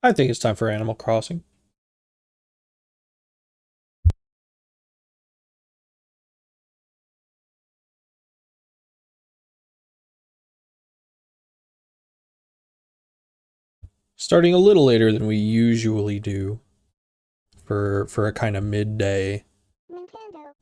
I think it's time for Animal Crossing. Starting a little later than we usually do for a kind of midday. Nintendo.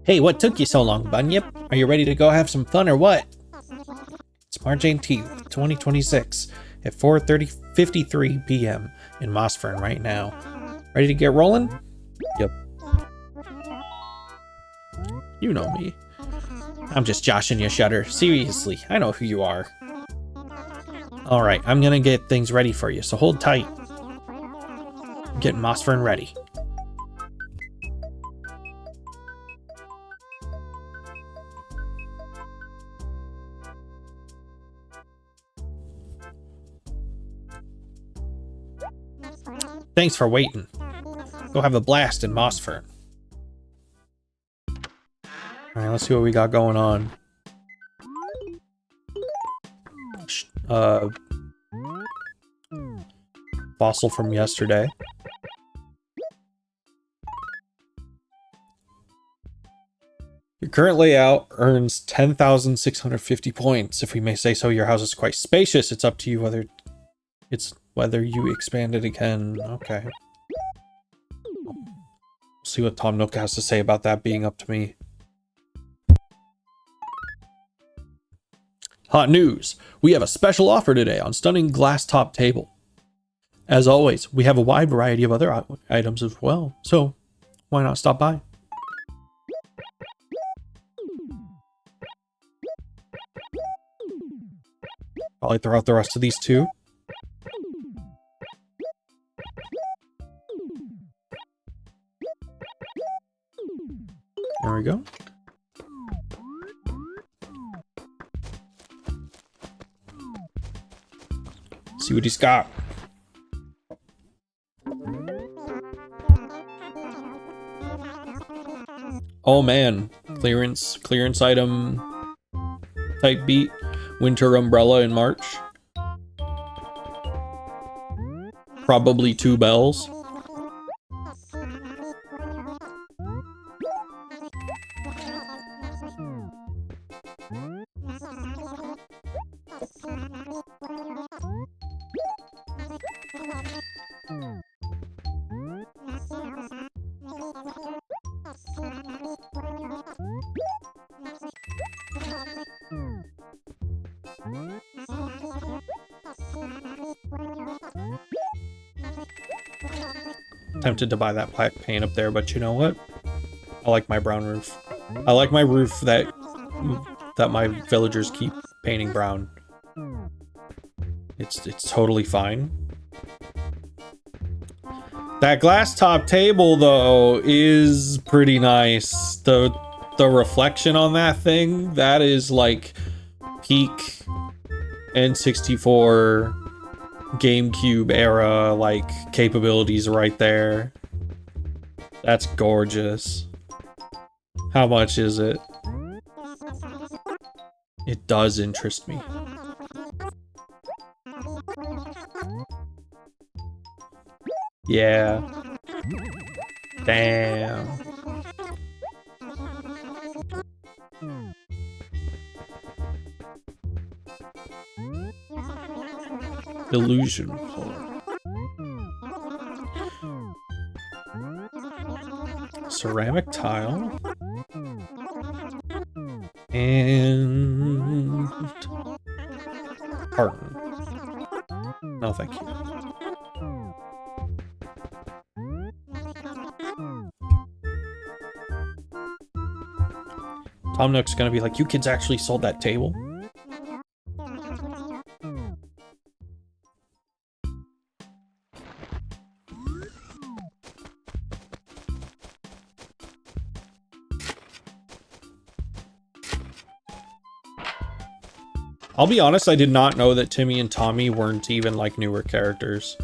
Hey, what took you so long, Bunyip? Are you ready to go have some fun or what? It's March 18th, 2026 at 4:53 p.m. in Mossfern right now. Ready to get rolling? Yep. You know me. I'm just joshing you, Shutter. Seriously, I know who you are. Alright, I'm gonna get things ready for you, so hold tight. I'm getting Mossfern ready. Thanks for waiting. Go have a blast in Mossfern. Alright, let's see what we got going on. Fossil from yesterday. Your current layout earns 10,650 points. If we may say so, your house is quite spacious. It's up to you whether you expand it again. Okay. See what Tom Nook has to say about that being up to me. Hot news! We have a special offer today on stunning glass top table. As always, we have a wide variety of other items as well, so why not stop by? Probably throw out the rest of these too. There we go. See what he's got. Oh man, clearance item type beat. Winter umbrella in March. Probably 2 bells. Tempted to buy that black paint up there, but you know what? I like my brown roof. I like my roof that my villagers keep painting brown. It's totally fine. That glass top table though is pretty nice. The reflection on that thing, that is like peak N64 GameCube era like capabilities right there. That's gorgeous. How much is it? It does interest me. Yeah. Damn. Illusion floor. Ceramic tile. And carton. No, thank you. Tom Nook's gonna be like, you kids actually sold that table? I'll be honest, I did not know that Timmy and Tommy weren't even like newer characters.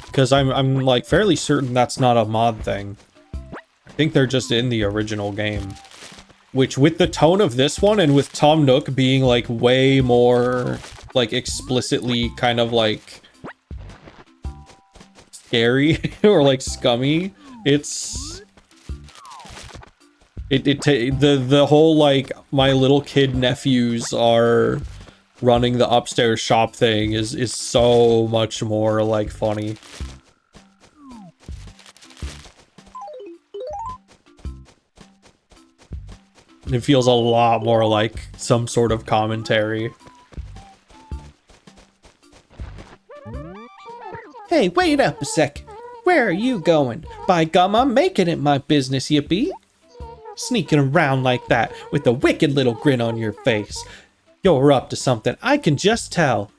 Because I'm like fairly certain that's not a mod thing. I think they're just in the original game. Which, with the tone of this one and with Tom Nook being like way more like explicitly kind of like scary or like scummy, the whole like my little kid nephews are running the upstairs shop thing is so much more like funny. It feels a lot more like some sort of commentary. Hey, wait up a sec. Where are you going? By gum, I'm making it my business, you be. Sneaking around like that with a wicked little grin on your face. You're up to something, I can just tell.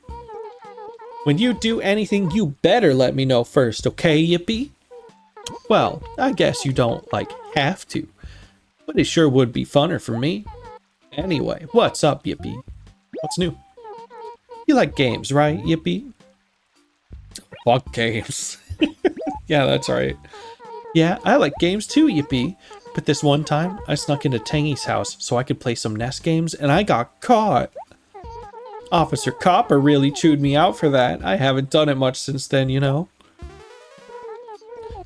When you do anything, you better let me know first, okay, Yippee? Well, I guess you don't, like, have to. But it sure would be funner for me. Anyway, what's up, Yippee? What's new? You like games, right, Yippee? Fuck games. Yeah, that's right. Yeah, I like games too, Yippee. But this one time, I snuck into Tangy's house so I could play some NES games, and I got caught. Officer Copper really chewed me out for that. I haven't done it much since then, you know.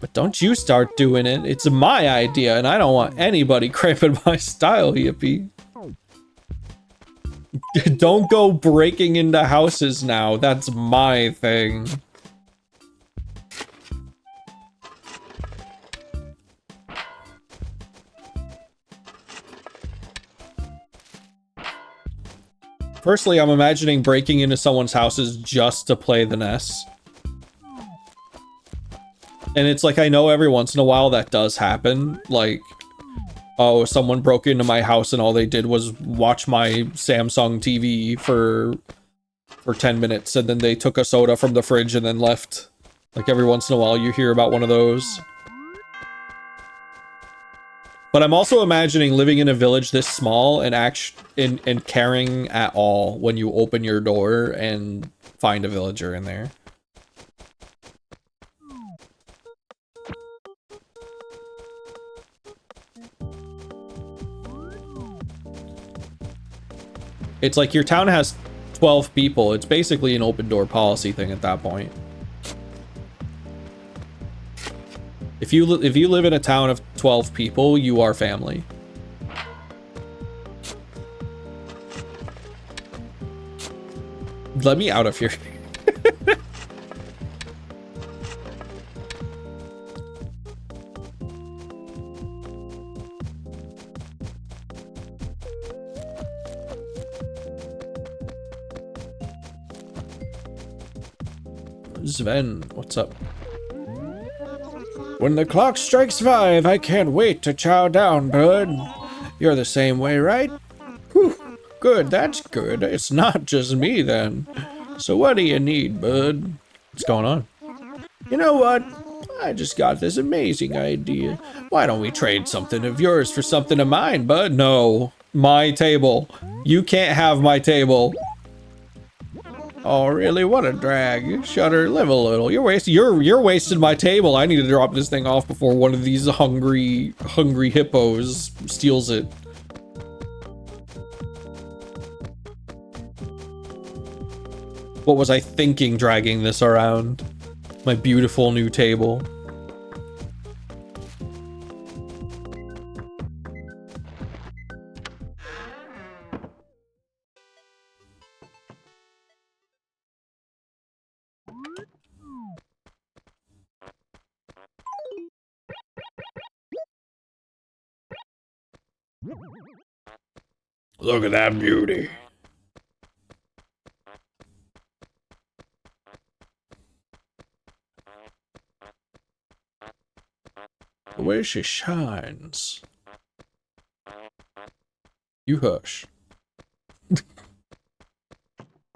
But don't you start doing it. It's my idea, and I don't want anybody cramping my style, Yippee. Don't go breaking into houses now. That's my thing. Firstly, I'm imagining breaking into someone's houses just to play the NES. And it's like, I know every once in a while that does happen. Like, oh, someone broke into my house and all they did was watch my Samsung TV for 10 minutes. And then they took a soda from the fridge and then left. Like, every once in a while you hear about one of those. But I'm also imagining living in a village this small and and caring at all when you open your door and find a villager in there. It's like your town has 12 people. It's basically an open door policy thing at that point. If you live in a town of 12 people, you are family. Let me out of here. Sven, what's up? When the clock strikes 5, I can't wait to chow down, bud. You're the same way, right? Whew, good, that's good. It's not just me, then. So what do you need, bud? What's going on? You know what? I just got this amazing idea. Why don't we trade something of yours for something of mine, bud? No, my table. You can't have my table. Oh, really? What a drag. Shutter, live a little. You're wasting my table. I need to drop this thing off before one of these hungry hippos steals it. What was I thinking dragging this around? My beautiful new table. Look at that beauty. The way she shines. You hush.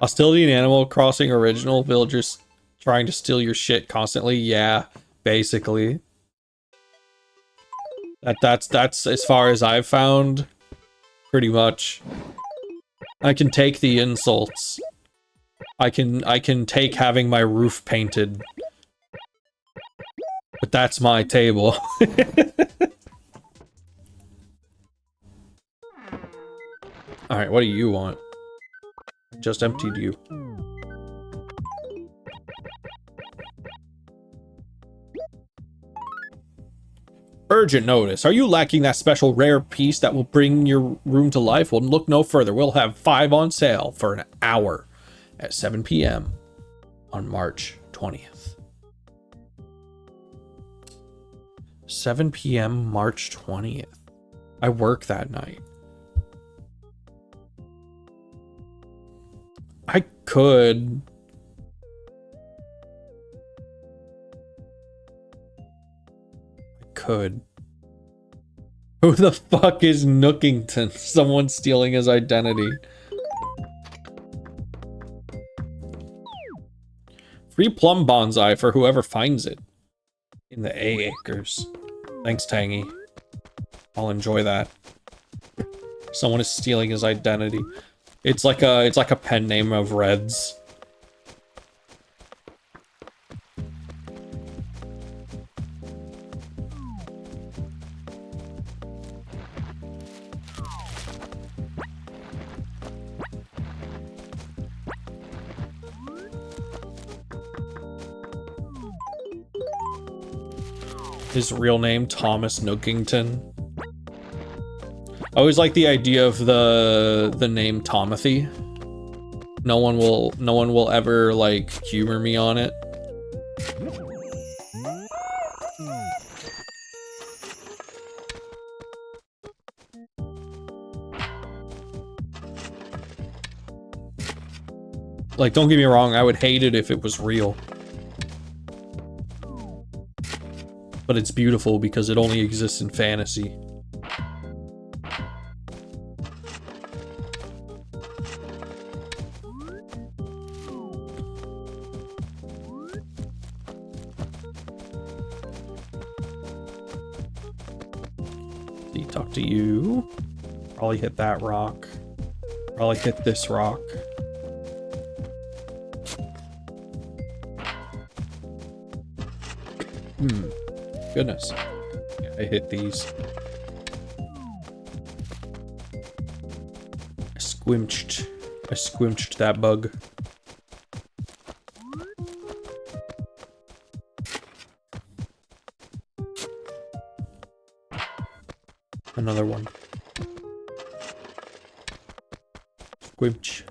Hostility in Animal Crossing original, villagers trying to steal your shit constantly. Yeah, basically. That's as far as I've found. Pretty much. I can take the insults. I can take having my roof painted. But that's my table. Alright, what do you want? Just emptied you. Urgent notice. Are you lacking that special rare piece that will bring your room to life? Well, look no further. We'll have 5 on sale for an hour at 7 p.m. on March 20th. 7 p.m. March 20th. I work that night. I could. Who the fuck is Nookington? Someone's stealing his identity. Free plum bonsai for whoever finds it. In the A acres. Thanks, Tangy. I'll enjoy that. Someone is stealing his identity. It's like a pen name of Reds. His real name, Thomas Nookington. I always like the idea of the name Tomothy. No one will ever like humor me on it. Like, don't get me wrong, I would hate it if it was real. But it's beautiful because it only exists in fantasy. Talk to you. Probably hit that rock. Probably hit this rock. Goodness. Yeah, I hit these. I squimched that bug. Another one. Squimch.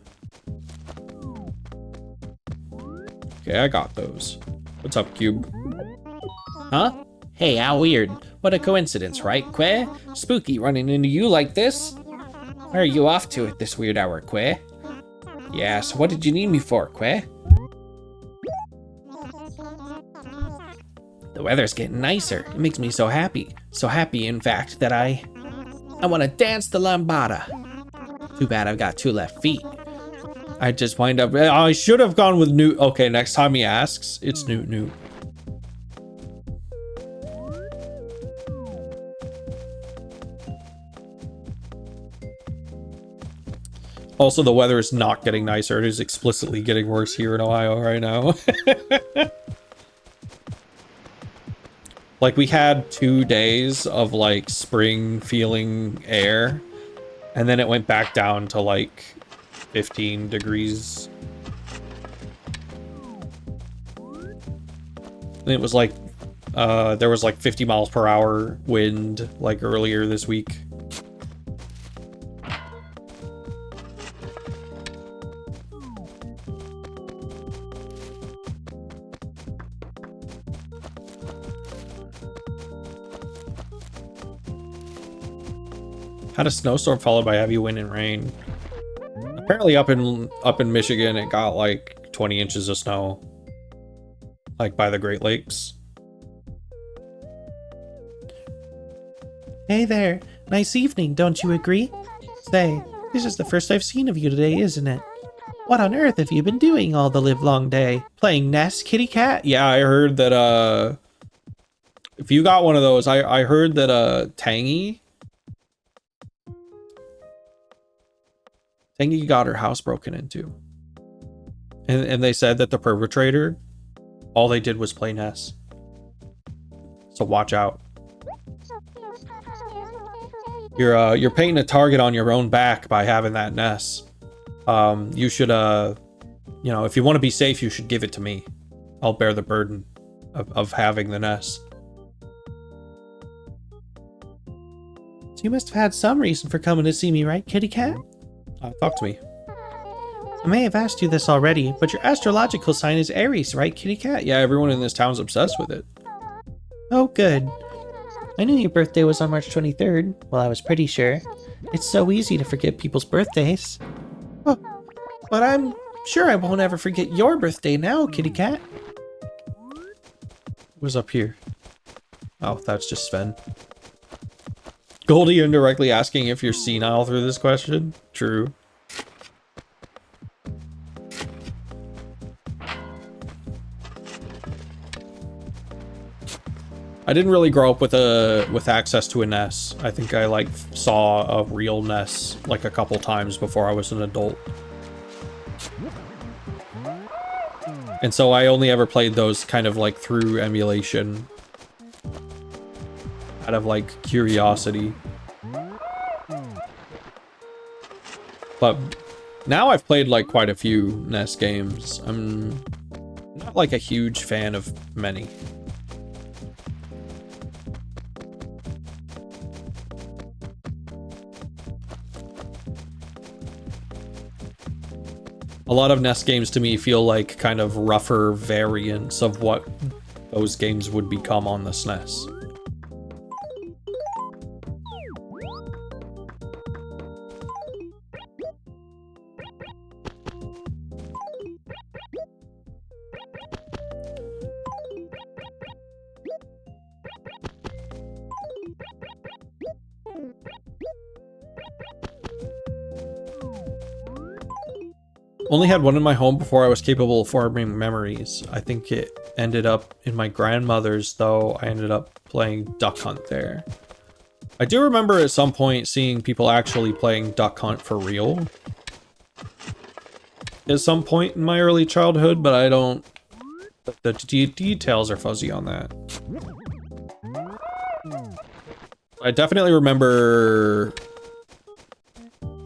Okay, I got those. What's up, Cube? Huh? Hey, how weird. What a coincidence, right, Que? Spooky running into you like this. Where are you off to at this weird hour, Que? Yeah, so what did you need me for, Que? The weather's getting nicer. It makes me so happy. So happy, in fact, that I want to dance the lambada. Too bad I've got 2 left feet. I just wind up... I should have gone with Newt. Okay, next time he asks, it's Newt. Also, the weather is not getting nicer. It is explicitly getting worse here in Ohio right now. Like, we had 2 days of, like, spring feeling air, and then it went back down to, like, 15 degrees. And it was, like, there was, like, 50 miles per hour wind, like, earlier this week. Had a snowstorm followed by heavy wind and rain. Apparently up in Michigan it got like 20 inches of snow. Like by the Great Lakes. Hey there. Nice evening, don't you agree? Say, this is the first I've seen of you today, isn't it? What on earth have you been doing all the livelong day? Playing Nest, kitty cat? Yeah, I heard that, if you got one of those, I heard that, Tangy got her house broken into. And they said that the perpetrator, all they did was play Nest. So watch out. You're painting a target on your own back by having that Nest. You should, you know, if you want to be safe, you should give it to me. I'll bear the burden of having the Nest. So you must have had some reason for coming to see me, right, kitty cat? Talk to me. I may have asked you this already, but your astrological sign is Aries, right, kitty cat? Yeah, everyone in this town's obsessed with it. Oh, good. I knew your birthday was on March 23rd. Well, I was pretty sure. It's so easy to forget people's birthdays. Oh, but I'm sure I won't ever forget your birthday now, kitty cat. What's up here? Oh, that's just Sven. Goldie indirectly asking if you're senile through this question. True. I didn't really grow up with access to a NES. I think I like saw a real NES like a couple times before I was an adult. And so I only ever played those kind of like through emulation. Out of like curiosity. But now I've played like quite a few NES games. I'm not like a huge fan of many. A lot of NES games to me feel like kind of rougher variants of what those games would become on the SNES. Only had one in my home before I was capable of forming memories. I think it ended up in my grandmother's, though I ended up playing Duck Hunt there. I do remember at some point seeing people actually playing Duck Hunt for real. At some point in my early childhood, but I don't... The details are fuzzy on that. I definitely remember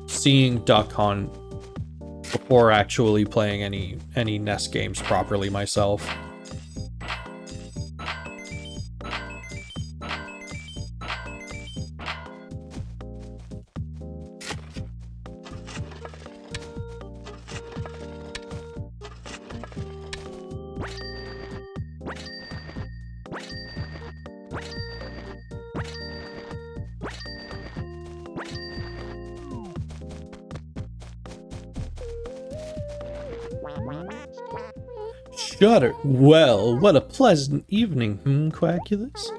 seeing Duck Hunt before actually playing any NES games properly myself. Shudder. Well, what a pleasant evening, Quackulous?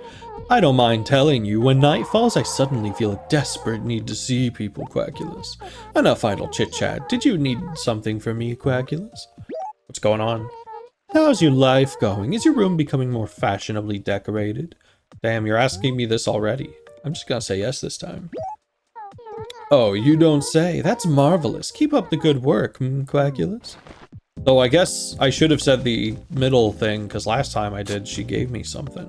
I don't mind telling you, when night falls, I suddenly feel a desperate need to see people, Quackulous. Enough idle chit-chat. Did you need something from me, Quackulous? What's going on? How's your life going? Is your room becoming more fashionably decorated? Damn, you're asking me this already. I'm just gonna say yes this time. Oh, you don't say. That's marvelous. Keep up the good work, Quackulous. Though I guess I should have said the middle thing, because last time I did, she gave me something.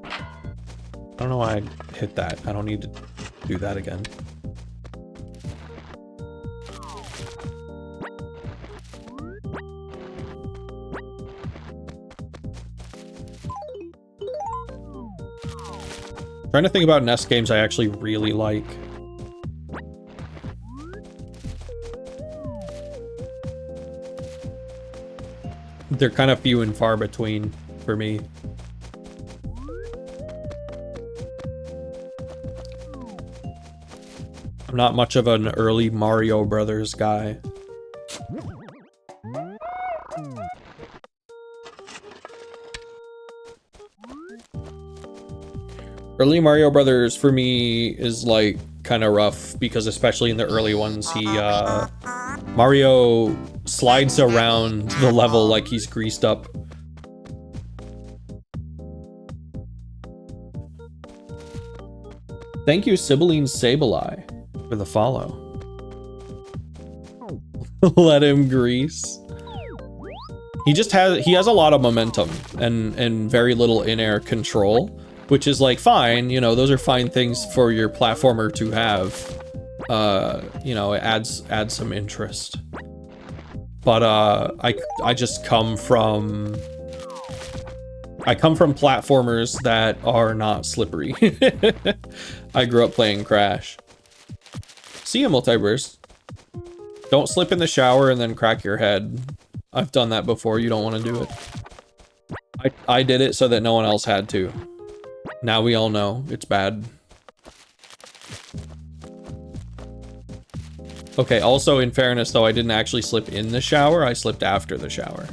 I don't know why I hit that. I don't need to do that again. Trying to think about NES games I actually really like. They're kind of few and far between for me. I'm not much of an early Mario Brothers guy. Early Mario Brothers for me is like kind of rough because especially in the early ones he Mario slides around the level like he's greased up. Thank you, Sibylline Sableye, for the follow. Let him grease. He has a lot of momentum and very little in-air control, which is like fine, you know, those are fine things for your platformer to have. You know, it adds some interest. But I just come from platformers that are not slippery. I grew up playing Crash. See ya, Multiverse. Don't slip in the shower and then crack your head. I've done that before. You don't want to do it. I did it so that no one else had to. Now we all know it's bad. Okay, also in fairness though, I didn't actually slip in the shower. I slipped after the shower.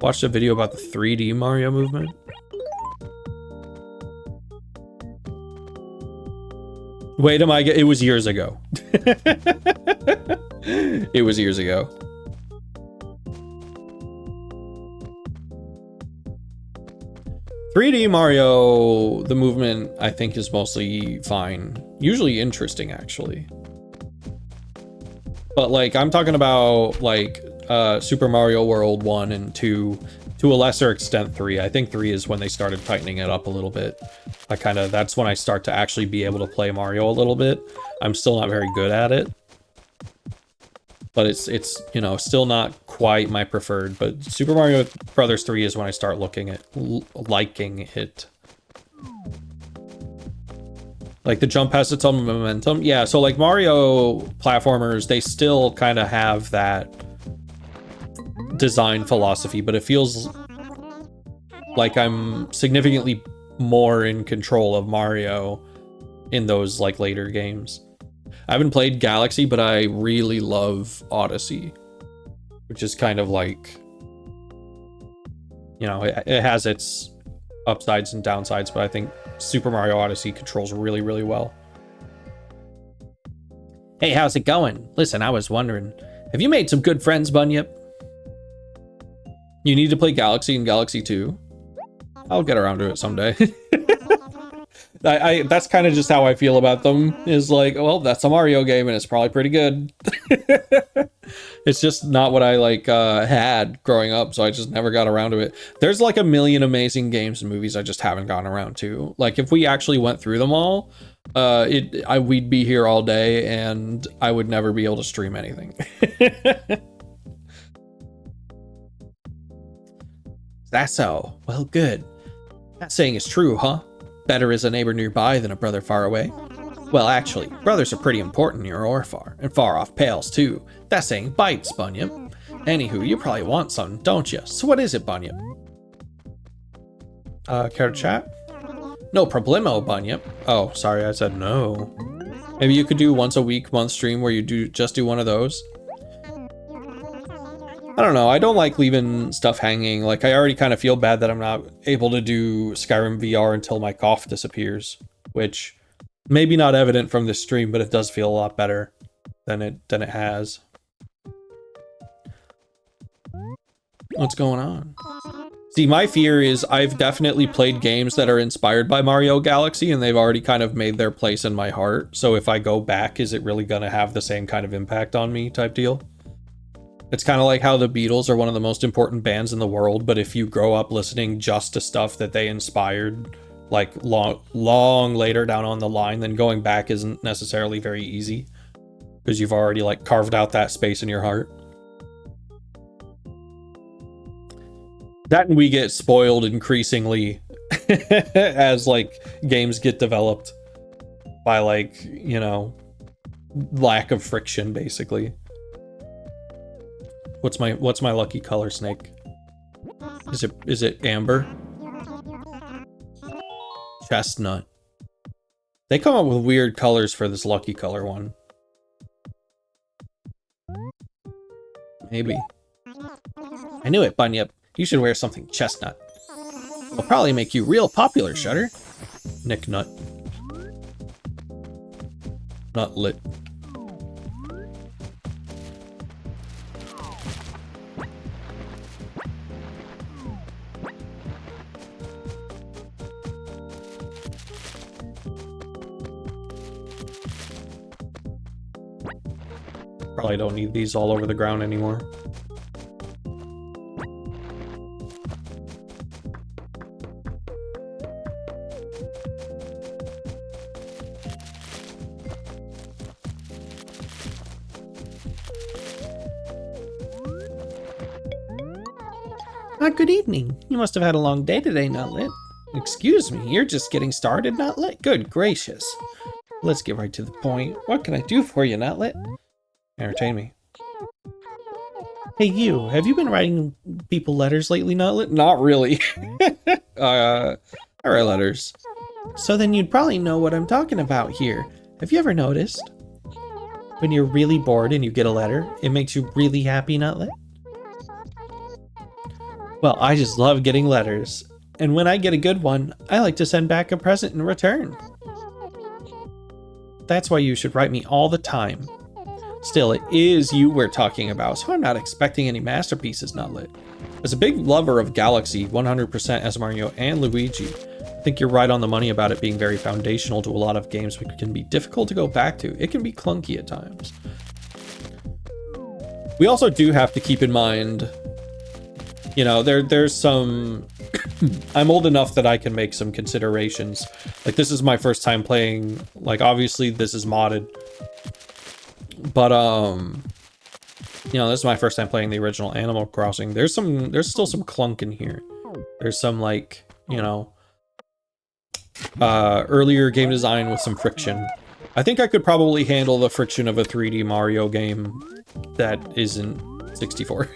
Watched a video about the 3D Mario movement. Wait, it was years ago. It was years ago. "3D Mario, the movement, I think, is mostly fine. Usually interesting, actually. But, like, I'm talking about, like, Super Mario World 1 and 2, to a lesser extent 3. I think 3 is when they started tightening it up a little bit. That's when I start to actually be able to play Mario a little bit. I'm still not very good at it. But it's you know, still not quite my preferred. But Super Mario Brothers 3 is when I start liking it. Like, the jump has its own momentum. Yeah, so like Mario platformers, they still kind of have that design philosophy, but it feels like I'm significantly more in control of Mario in those like later games. I haven't played Galaxy, but I really love Odyssey, which is kind of like, you know, it has its upsides and downsides, but I think Super Mario Odyssey controls really, really well. Hey, how's it going? Listen, I was wondering, have you made some good friends, Bunyip? You need to play Galaxy and Galaxy 2. I'll get around to it someday. That's kind of just how I feel about them, is like, well, that's a Mario game and it's probably pretty good. It's just not what I like had growing up, so I just never got around to it. There's like a million amazing games and movies I just haven't gotten around to. Like, if we actually went through them all, we'd be here all day and I would never be able to stream anything. That's so. Well, good. That saying is true, huh? Better is a neighbor nearby than a brother far away. Well, actually, brothers are pretty important near or far, and far off pales too. That saying bites, Bunyip. Anywho, you probably want something, don't you? So what is it, Bunyip? Care to chat? No problemo, Bunyip. Oh, sorry, I said no. Maybe you could do once a week, month stream where you just do one of those. I don't know, I don't like leaving stuff hanging. Like, I already kind of feel bad that I'm not able to do Skyrim VR until my cough disappears, which maybe not evident from this stream, but it does feel a lot better than it has. What's going on? See, my fear is I've definitely played games that are inspired by Mario Galaxy, and they've already kind of made their place in my heart. So if I go back, is it really gonna have the same kind of impact on me type deal? It's kind of like how the Beatles are one of the most important bands in the world, but if you grow up listening just to stuff that they inspired, like long later down on the line, then going back isn't necessarily very easy because you've already like carved out that space in your heart. That, and we get spoiled increasingly as like games get developed by, like, you know, lack of friction, basically. What's my lucky color, Snake? Is it amber? Chestnut. They come up with weird colors for this lucky color one. Maybe. I knew it, Bunyip. You should wear something chestnut. It'll probably make you real popular, Shutter. Nick Nut. Not lit. Probably don't need these all over the ground anymore. Good evening. You must have had a long day today, Not Lit. Excuse me, you're just getting started, Not Lit? Good gracious. Let's get right to the point. What can I do for you, Not Lit? Entertain me. Hey you, have you been writing people letters lately, Not Lit? Not really. I write letters. So then you'd probably know what I'm talking about here. Have you ever noticed? When you're really bored and you get a letter, it makes you really happy, Not Lit? Well, I just love getting letters. And when I get a good one, I like to send back a present in return. That's why you should write me all the time. Still, it is you we're talking about, so I'm not expecting any masterpieces, Not Lit. As a big lover of Galaxy, 100% as Mario and Luigi, I think you're right on the money about it being very foundational to a lot of games which can be difficult to go back to. It can be clunky at times. We also do have to keep in mind, you know, there's some... I'm old enough that I can make some considerations. Like, this is my first time playing, like, obviously this is modded. But, you know, this is my first time playing the original Animal Crossing. There's still some clunk in here. There's some, like, you know, earlier game design with some friction. I think I could probably handle the friction of a 3D Mario game that isn't 64.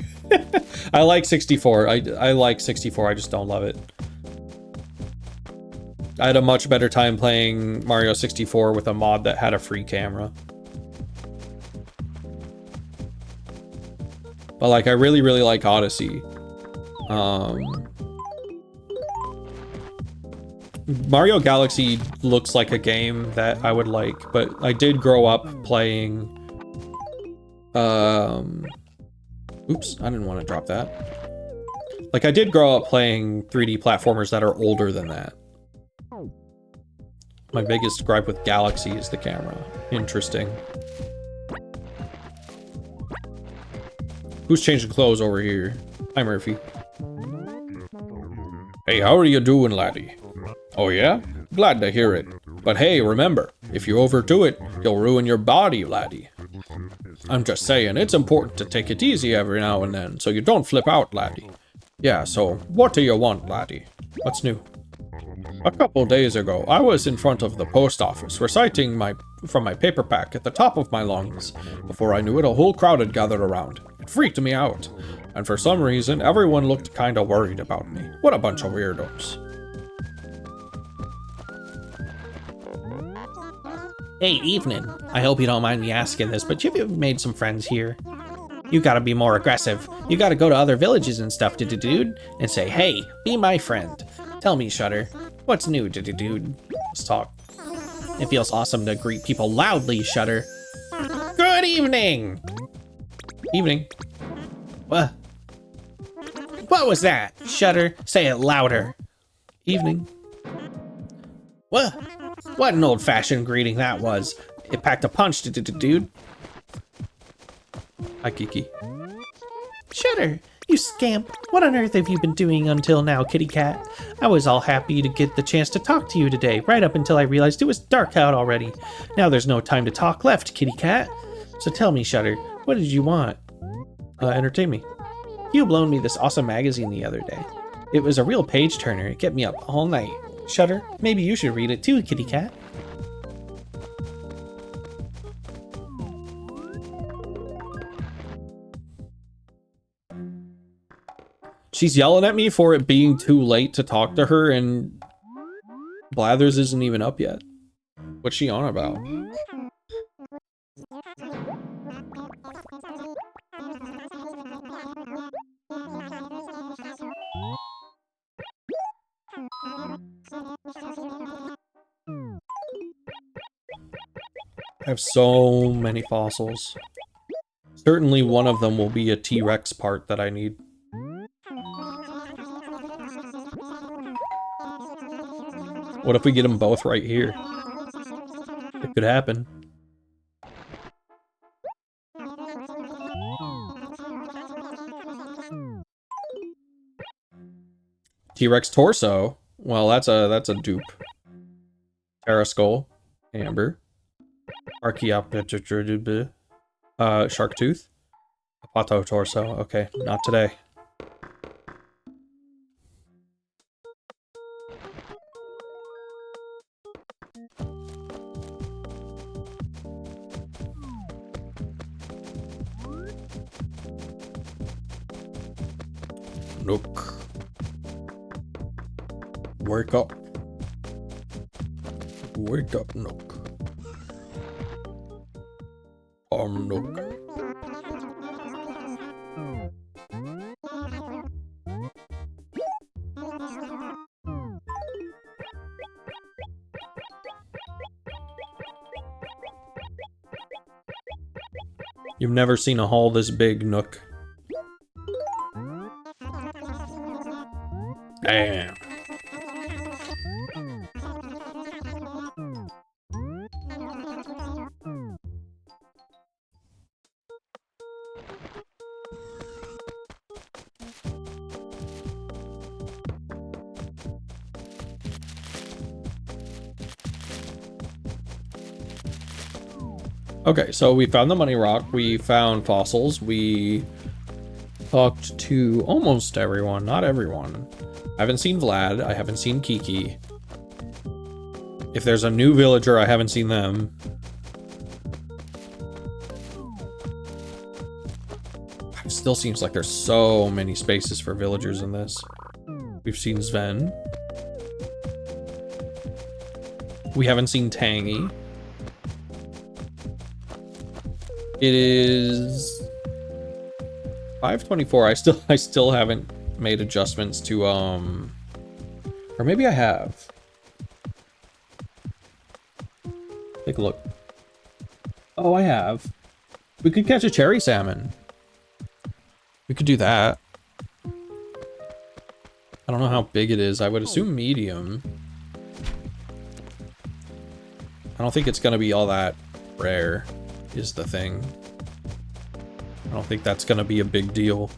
I like 64. I like 64. I just don't love it. I had a much better time playing Mario 64 with a mod that had a free camera. But like, I really, really like Odyssey. Mario Galaxy looks like a game that I would like, but I did grow up playing... Oops, I didn't want to drop that. Like, I did grow up playing 3D platformers that are older than that. My biggest gripe with Galaxy is the camera. Interesting. Who's changing clothes over here? Hi, Murphy. Hey, how are you doing, laddie? Oh yeah? Glad to hear it. But hey, remember, if you overdo it, you'll ruin your body, laddie. I'm just saying, it's important to take it easy every now and then, so you don't flip out, laddie. Yeah, so, what do you want, laddie? What's new? A couple days ago, I was in front of the post office, reciting from my paper pack at the top of my lungs. Before I knew it, a whole crowd had gathered around. It freaked me out. And for some reason, everyone looked kinda worried about me. What a bunch of weirdos. Hey, evening. I hope you don't mind me asking this, but have you made some friends here? You gotta be more aggressive. You gotta go to other villages and stuff, dude, and say, hey, be my friend. Tell me, Shutter, what's new, dude? Let's talk. It feels awesome to greet people loudly, Shutter. Good evening! Evening. What? What was that? Shutter, say it louder. Evening. What? What an old-fashioned greeting that was. It packed a punch, dude. Hi, Kiki. Shutter, you scamp. What on earth have you been doing until now, kitty cat? I was all happy to get the chance to talk to you today, right up until I realized it was dark out already. Now there's no time to talk left, kitty cat. So tell me, Shutter, what did you want? Entertain me. You loaned me this awesome magazine the other day. It was a real page-turner. It kept me up all night. Shutter, maybe you should read it too, kitty cat. She's yelling at me for it being too late to talk to her, and Blathers isn't even up yet. What's she on about? I have so many fossils. Certainly one of them will be a T-Rex part that I need. What if we get them both right here? It could happen. T-Rex torso. Well, that's a dupe. Terra skull, amber, Archaeopteryx, shark tooth, Apato torso. Okay, not today. Nook. Wake up. Wake up, Nook. Nook. You've never seen a haul this big, Nook. Damn. Okay, so we found the money rock, we found fossils, we talked to almost everyone, not everyone. I haven't seen Vlad, I haven't seen Kiki. If there's a new villager, I haven't seen them. It still seems like there's so many spaces for villagers in this. We've seen Sven. We haven't seen Tangy. It is 5:24. I still haven't made adjustments to or maybe I have. Take a look. Oh, I have. We could catch a cherry salmon. We could do that. I don't know how big it is. I would assume medium. I don't think it's gonna be all that rare, is the thing. I don't think that's gonna be a big deal.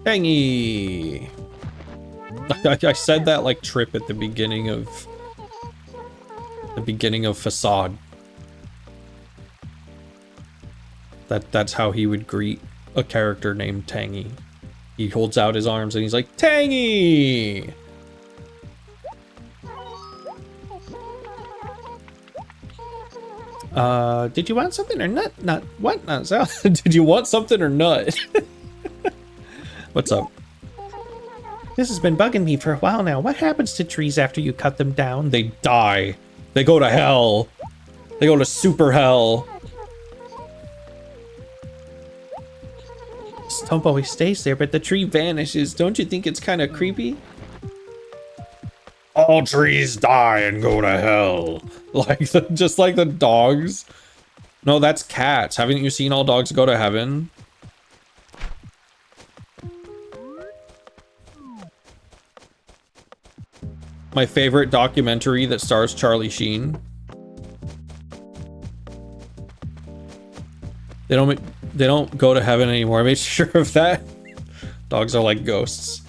Tangy! I said that like Trip at the beginning of Facade. That's how he would greet a character named Tangy. He holds out his arms and he's like, Tangy! Did you want something or nut? Not what? Not so. Did you want something or nut? What's up? This has been bugging me for a while now. What happens to trees after you cut them down? They die. They go to hell. They go to super hell. Stump always stays there, but the tree vanishes. Don't you think it's kind of creepy? All trees die and go to hell. Just like the dogs. No, that's cats. Haven't you seen All Dogs Go to Heaven? My favorite documentary that stars Charlie Sheen. They don't go to heaven anymore. I made sure of that. Dogs are like ghosts.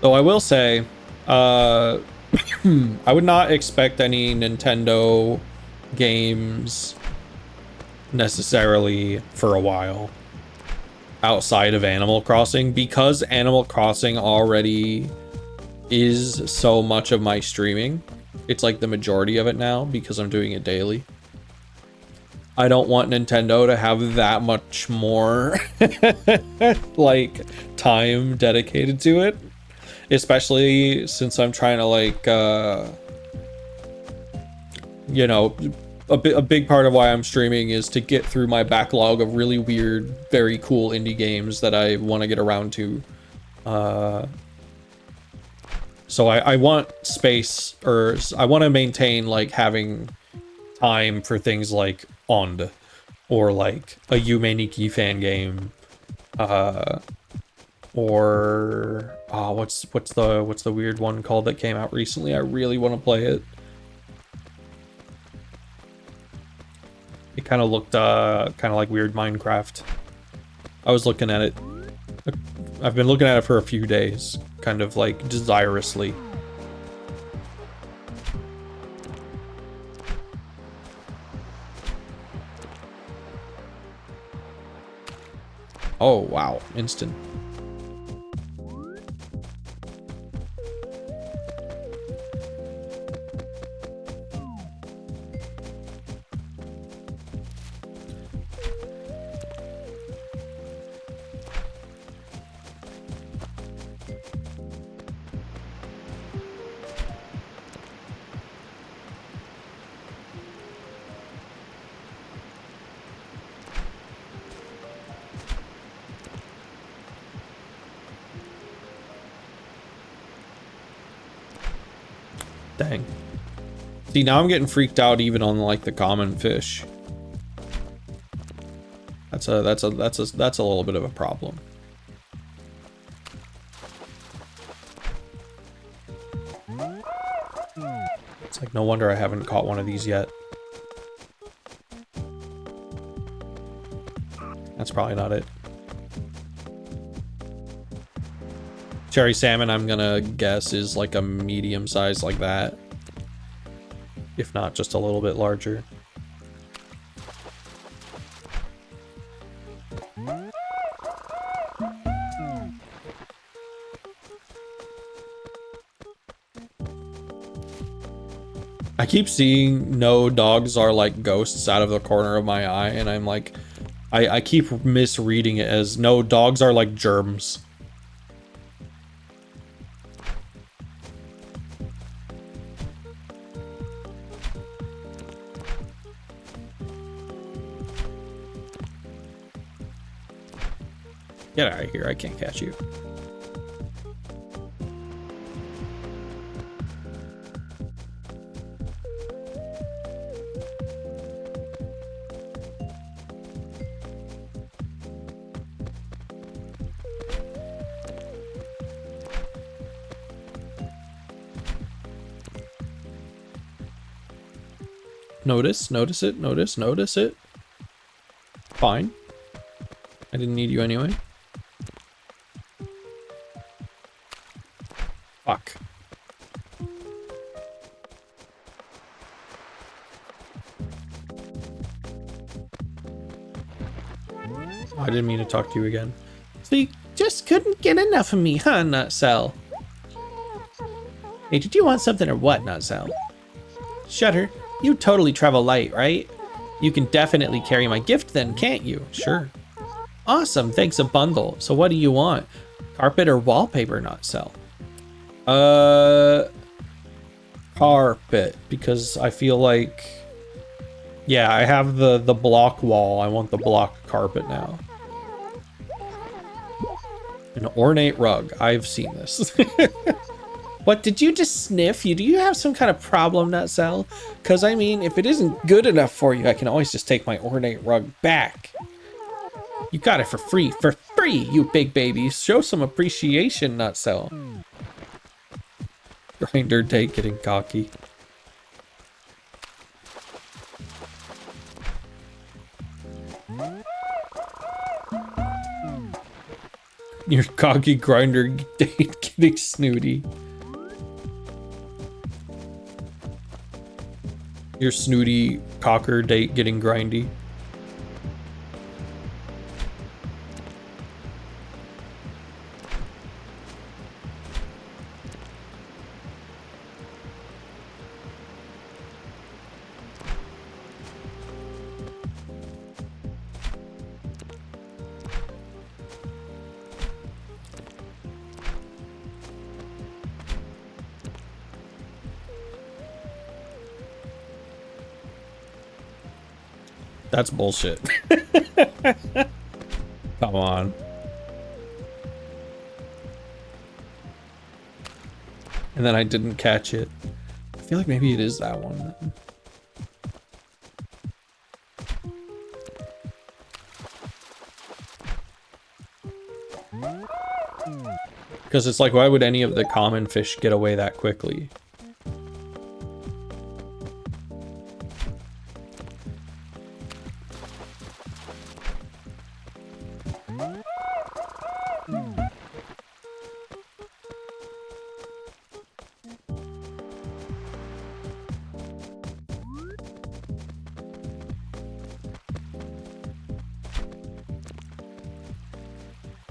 So I will say, I would not expect any Nintendo games necessarily for a while outside of Animal Crossing, because Animal Crossing already is so much of my streaming. It's like the majority of it now because I'm doing it daily. I don't want Nintendo to have that much more like time dedicated to it, especially since I'm trying to like you know, a big part of why I'm streaming is to get through my backlog of really weird, very cool indie games that I want to get around to. So I want space, or I want to maintain like having time for things like Ond, or like a Yume Nikki fan game, or what's the weird one called that came out recently? I really want to play it. It kind of looked kind of like weird Minecraft. I was looking at it. I've been looking at it for a few days, kind of like desirously. Oh, wow. Instant. Dang. See, now I'm getting freaked out even on like the common fish. That's a little bit of a problem. It's like no wonder I haven't caught one of these yet. That's probably not it. Cherry salmon, I'm gonna guess, is like a medium size like that. If not just a little bit larger. I keep seeing no dogs are like ghosts out of the corner of my eye, and I'm like, I keep misreading it as no dogs are like germs. Get out of here, I can't catch you. Notice it. Fine. I didn't need you anyway. Fuck. I didn't mean to talk to you again. So you just couldn't get enough of me, huh, Nutcell? Hey, did you want something or what, Nutcell? Shutter, you totally travel light, right? You can definitely carry my gift then, can't you? Sure. Awesome, thanks a bundle. So what do you want? Carpet or wallpaper, Nutcell? Carpet, because I feel like, yeah, I have the block wall. I want the block carpet now. An ornate rug. I've seen this. What, did you just sniff? Do you have some kind of problem, Nutcell? Because, I mean, if it isn't good enough for you, I can always just take my ornate rug back. You got it for free, you big baby. Show some appreciation, Nutcell. Grinder date getting cocky. Your cocky grinder date getting snooty. Your snooty cocker date getting grindy. That's bullshit. Come on. And then I didn't catch it. I feel like maybe it is that one then. Because it's like, why would any of the common fish get away that quickly?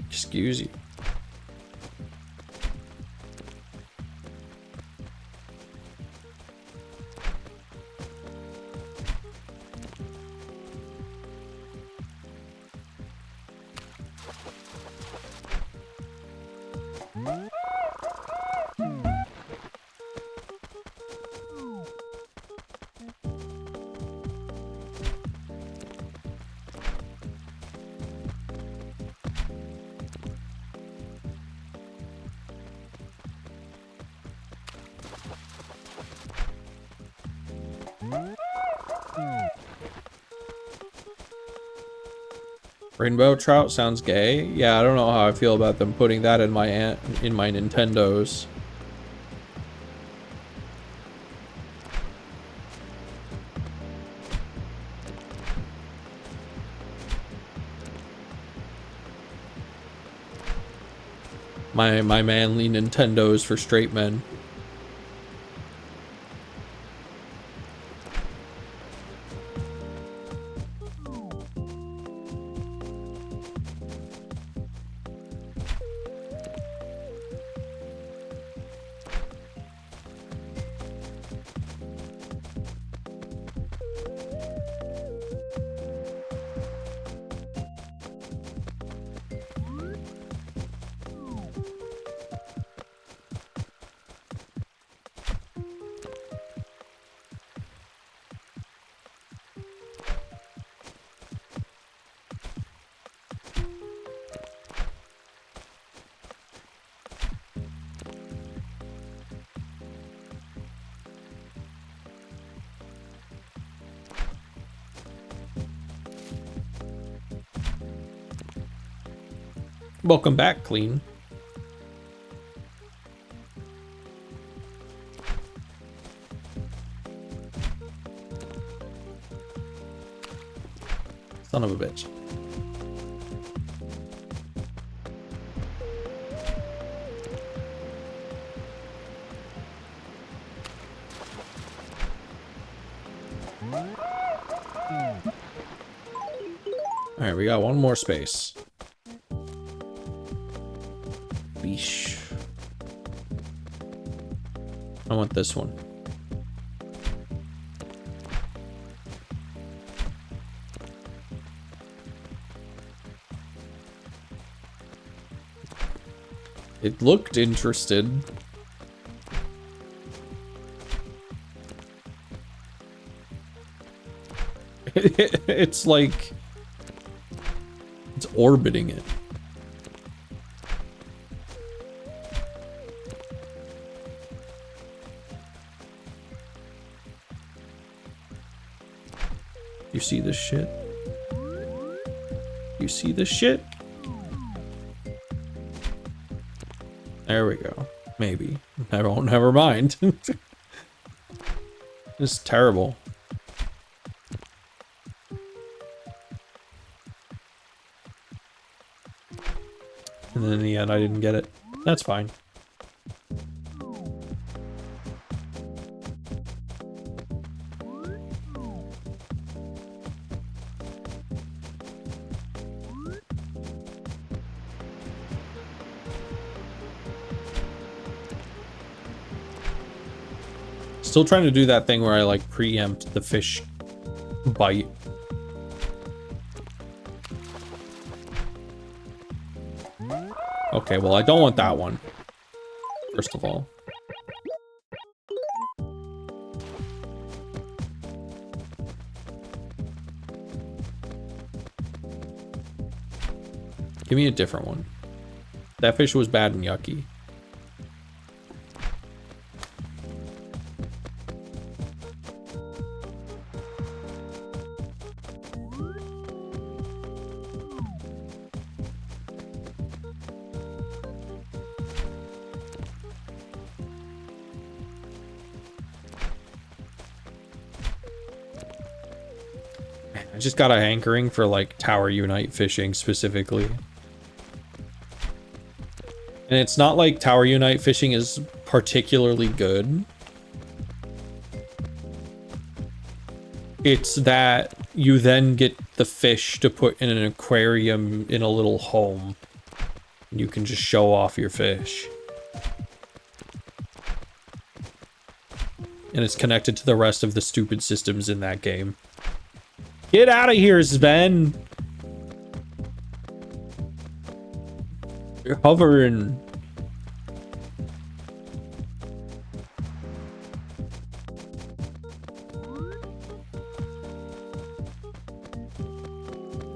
Excuse you. Rainbow trout sounds gay. Yeah, I don't know how I feel about them putting that in my Nintendos. My manly Nintendos for straight men. Welcome back, Clean. Son of a bitch. All right, we got one more space. Beesh. I want this one. It looked interested. It's like it's orbiting it. You see this shit? You see this shit? There we go. Maybe. Never mind. This is terrible. And then in the end, I didn't get it. That's fine. Still trying to do that thing where I like preempt the fish bite. Okay, well, I don't want that one. First of all. Give me a different one. That fish was bad and yucky. I just got a hankering for like Tower Unite fishing specifically. And it's not like Tower Unite fishing is particularly good. It's that you then get the fish to put in an aquarium in a little home. You can just show off your fish. And it's connected to the rest of the stupid systems in that game. Get out of here, Sven! You're hovering.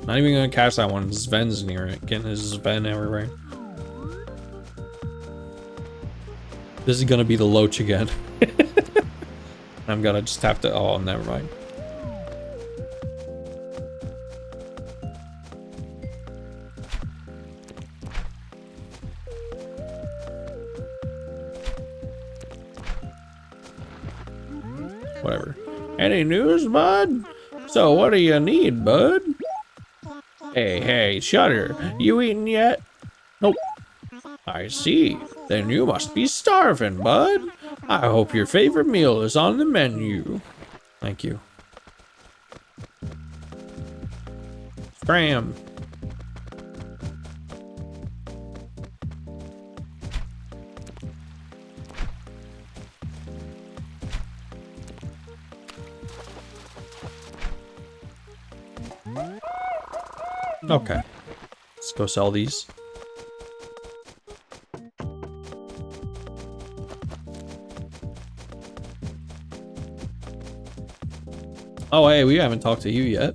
Not even gonna catch that one. Sven's near it. Getting his Sven everywhere. This is gonna be the loach again. I'm gonna just have to. Oh, never mind. Whatever. Any news, bud? So what do you need, bud? Hey, Shutter, you eaten yet? Nope. I see. Then you must be starving, bud. I hope your favorite meal is on the menu. Thank you. Scram. Okay, let's go sell these. Oh, hey, we haven't talked to you yet.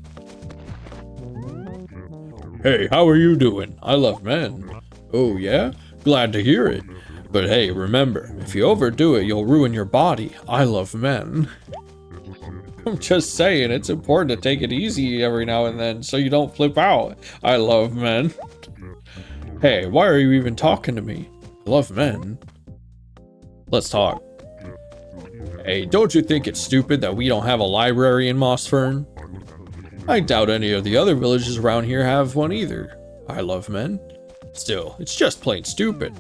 Hey, how are you doing? I love men. Oh, yeah? Glad to hear it. But hey, remember, if you overdo it, you'll ruin your body. I love men. I'm just saying, it's important to take it easy every now and then so you don't flip out. I love men. Hey, why are you even talking to me? I love men. Let's talk. Hey, don't you think it's stupid that we don't have a library in Mossfern? I doubt any of the other villages around here have one either. I love men. Still, it's just plain stupid.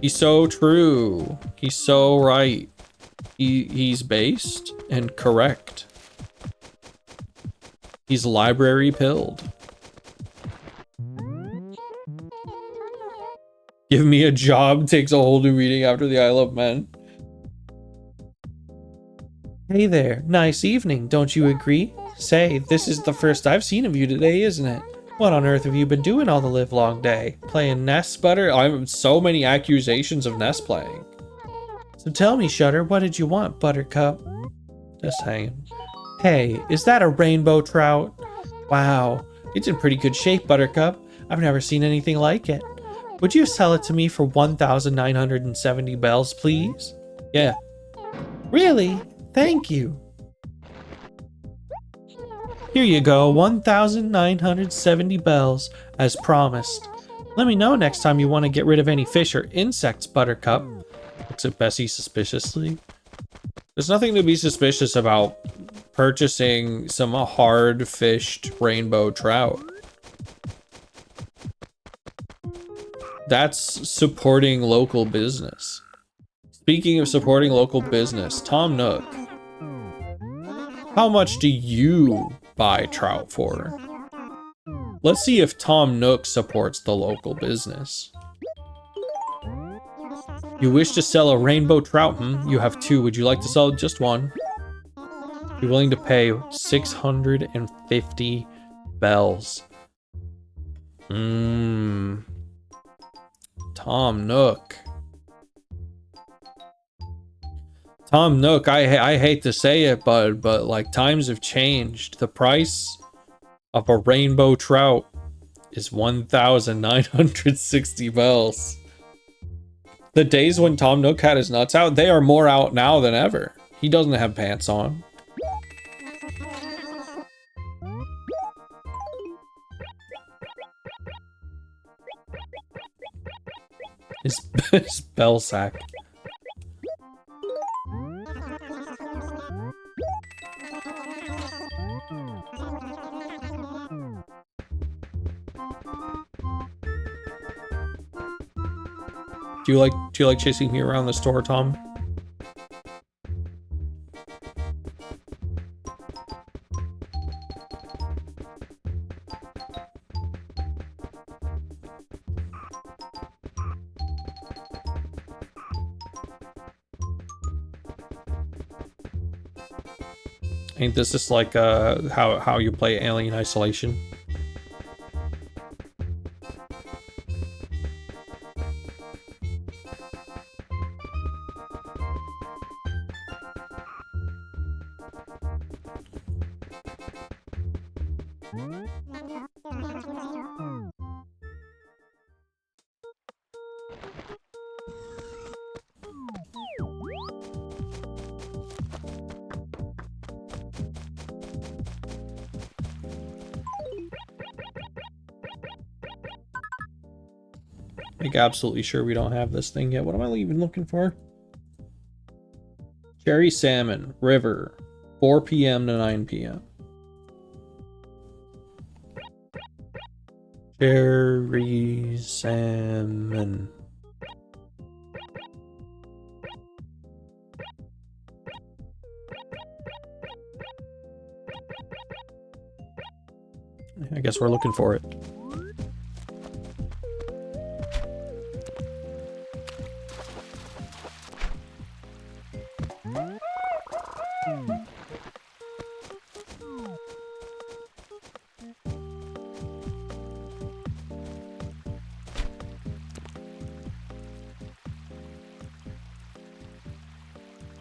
He's so true. He's so right. He's based and correct. He's library pilled. Give me a job takes a whole new meaning after the I love men. Hey there, nice evening, don't you agree? Say, this is the first I've seen of you today, isn't it? What on earth have you been doing all the livelong day? Playing Nest, Butter? I have so many accusations of Nest playing. So tell me, Shutter, what did you want, Buttercup? Just hanging. Hey, is that a rainbow trout? Wow, it's in pretty good shape, Buttercup. I've never seen anything like it. Would you sell it to me for 1,970 bells, please? Yeah. Really? Thank you. Here you go, 1,970 bells, as promised. Let me know next time you want to get rid of any fish or insects, Buttercup. Looks at Bessie suspiciously. There's nothing to be suspicious about purchasing some hard-fished rainbow trout. That's supporting local business. Speaking of supporting local business, Tom Nook. How much do you buy trout for? Let's see if Tom Nook supports the local business. You wish to sell a rainbow trout, You have two. Would you like to sell just one? Be willing to pay 650 bells. Tom Nook. Tom Nook, I hate to say it, but like times have changed. The price of a rainbow trout is 1,960 bells. The days when Tom Nook had his nuts out, they are more out now than ever. He doesn't have pants on. His bell sack. Do you like chasing me around the store, Tom? Ain't this just like how you play Alien Isolation? Like, absolutely sure we don't have this thing yet. What am I even looking for? Cherry salmon, river, 4 p.m. to 9 p.m. Cherry salmon. I guess we're looking for it.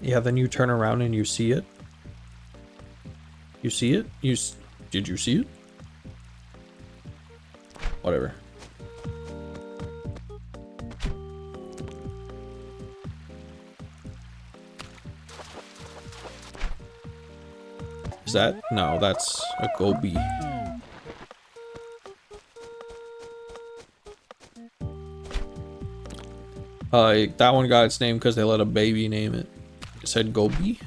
Yeah, then you turn around and you see it. You see it? Did you see it? Whatever. Is that? No, that's a goby. That one got its name because they let a baby name it. It said goby.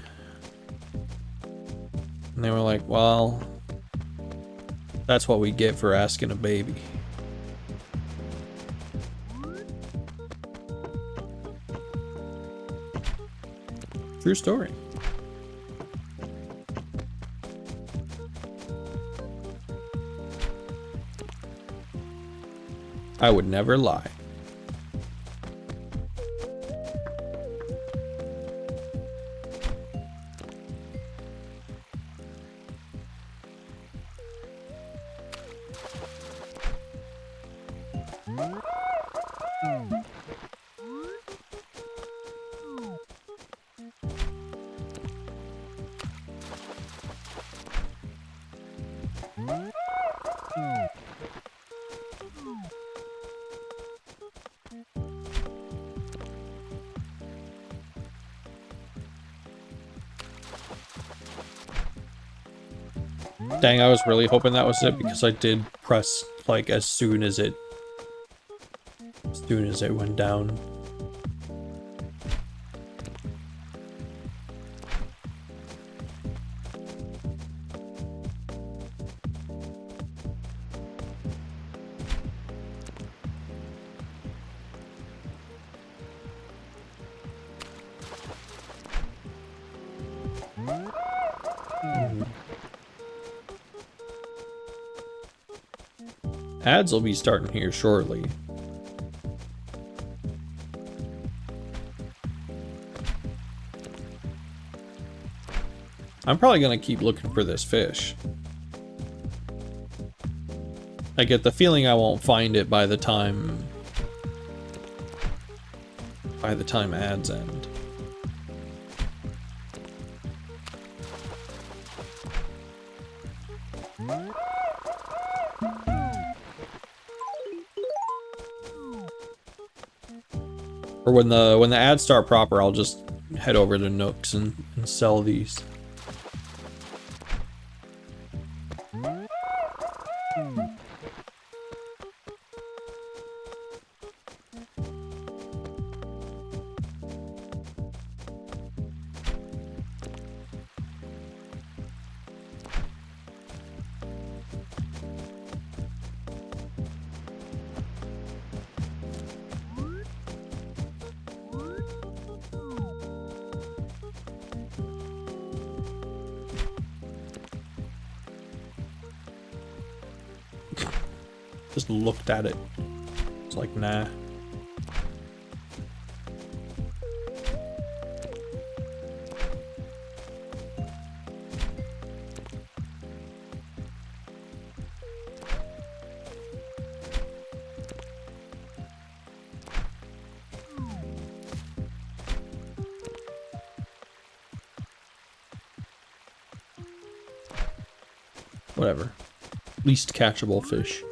And they were like, well, that's what we get for asking a baby. True story. I would never lie. Dang, I was really hoping that was it because I did press like as soon as it went down. Ads will be starting here shortly. I'm probably gonna keep looking for this fish. I get the feeling I won't find it by the time ads end. Or when the ads start proper, I'll just head over to Nooks and sell these. Just looked at it. It's like, nah. Whatever. Least catchable fish.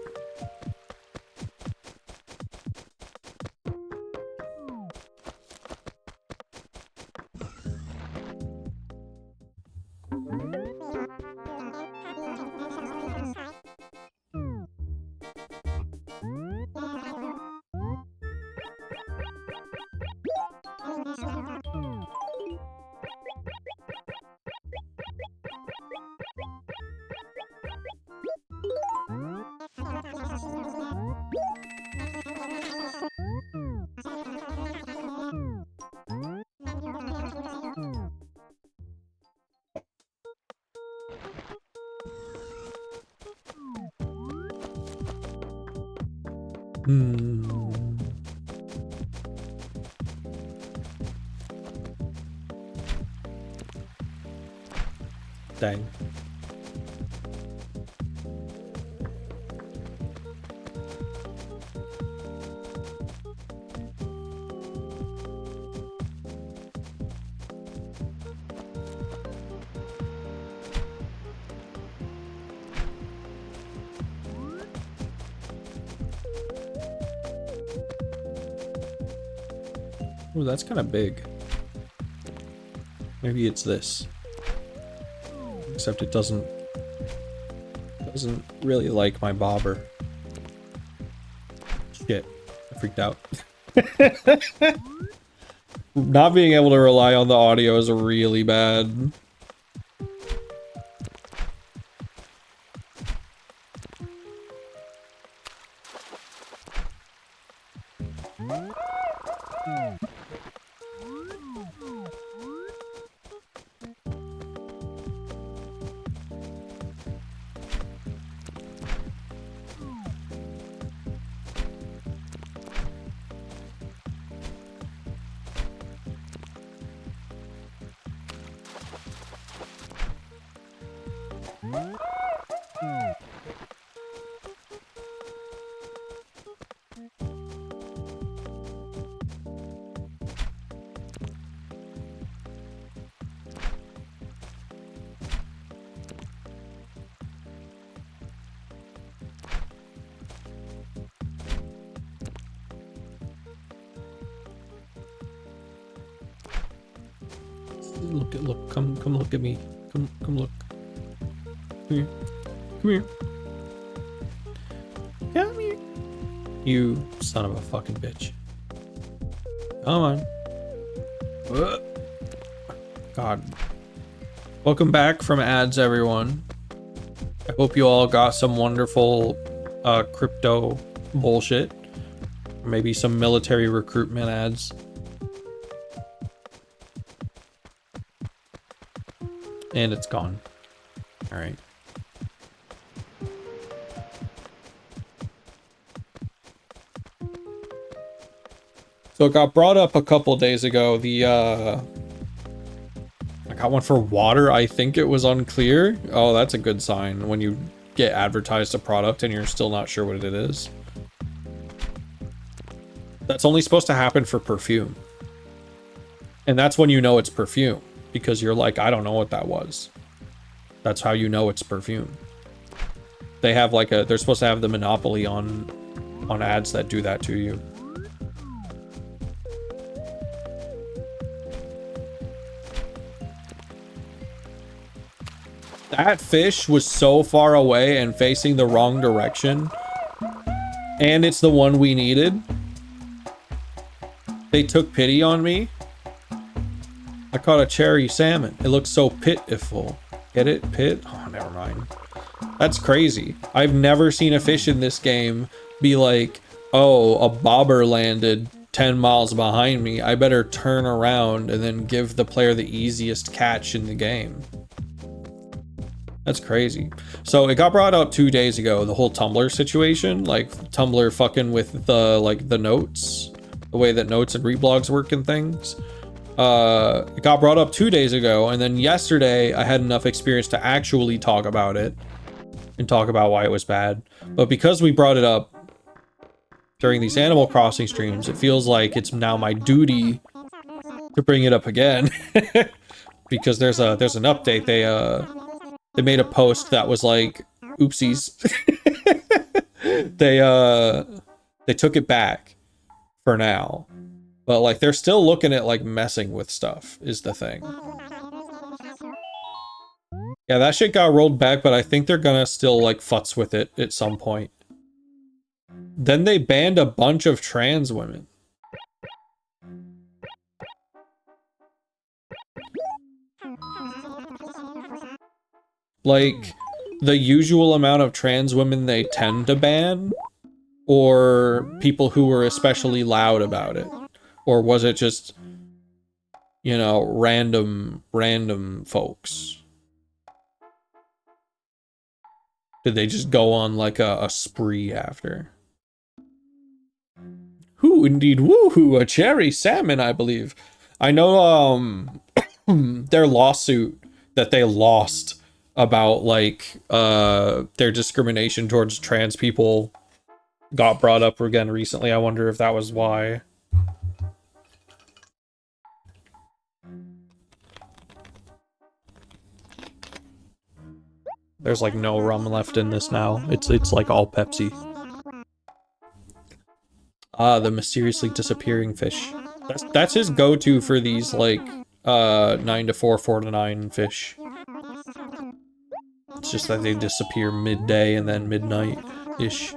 Dang. Ooh, that's kind of big. Maybe it's this. Except it doesn't really like my bobber. Shit, I freaked out. Not being able to rely on the audio is really bad. Look, come look at me. Come look. Come here. Come here. Come here. You son of a fucking bitch. Come on. God. Welcome back from ads, everyone. I hope you all got some wonderful crypto bullshit. Maybe some military recruitment ads. And it's gone. All right. So it got brought up a couple days ago. I got one for water. I think it was unclear. Oh, that's a good sign when you get advertised a product and you're still not sure what it is. That's only supposed to happen for perfume. And that's when you know it's perfume. Because you're like, I don't know what that was. That's how you know it's perfume. They have like they're supposed to have the monopoly on ads that do that to you. That fish was so far away and facing the wrong direction. And it's the one we needed. They took pity on me. I caught a cherry salmon. It looks so pitiful. Get it? Pit? Oh, never mind. That's crazy. I've never seen a fish in this game be like, oh, a bobber landed 10 miles behind me. I better turn around and then give the player the easiest catch in the game. That's crazy. So it got brought up 2 days ago, the whole Tumblr situation, like Tumblr fucking with the, like, the notes, the way that notes and reblogs work and things. It got brought up 2 days ago, and then yesterday I had enough experience to actually talk about it and talk about why it was bad. But because we brought it up during these Animal Crossing streams, it feels like it's now my duty to bring it up again. Because there's an update. They made a post that was like, oopsies. They took it back for now. But like they're still looking at like messing with stuff is the thing. Yeah, that shit got rolled back, but I think they're gonna still like futz with it at some point. Then they banned a bunch of trans women. Like, the usual amount of trans women they tend to ban, or people who were especially loud about it? Or was it just, you know, random folks? Did they just go on like a spree after? Who indeed, woohoo, a cherry salmon, I believe. I know, their lawsuit that they lost about like their discrimination towards trans people got brought up again recently. I wonder if that was why. There's like no rum left in this now. It's like all Pepsi. Ah, the mysteriously disappearing fish. That's his go-to for these like 9 to 4, 4 to 9 fish. It's just that they disappear midday and then midnight-ish.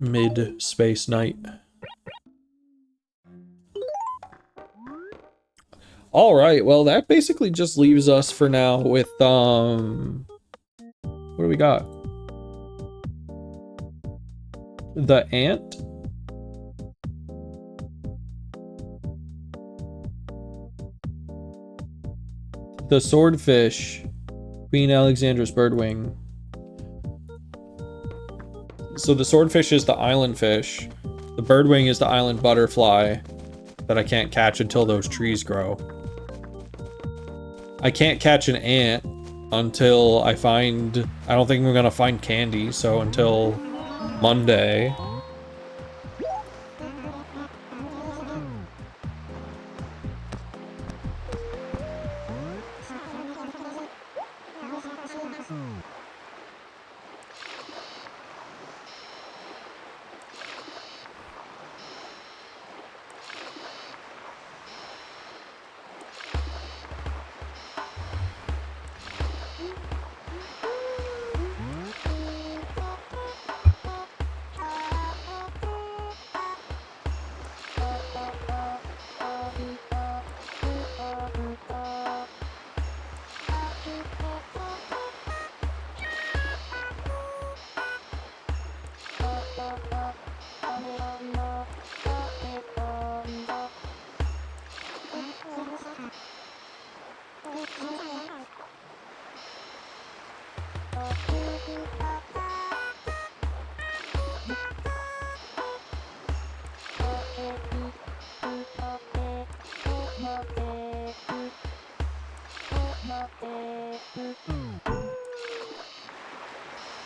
Mid-space night. Alright, well that basically just leaves us for now with, what do we got? The ant? The swordfish. Queen Alexandra's birdwing. So the swordfish is the island fish. The birdwing is the island butterfly that I can't catch until those trees grow. I can't catch an ant until I don't think I'm gonna find candy, so until Monday.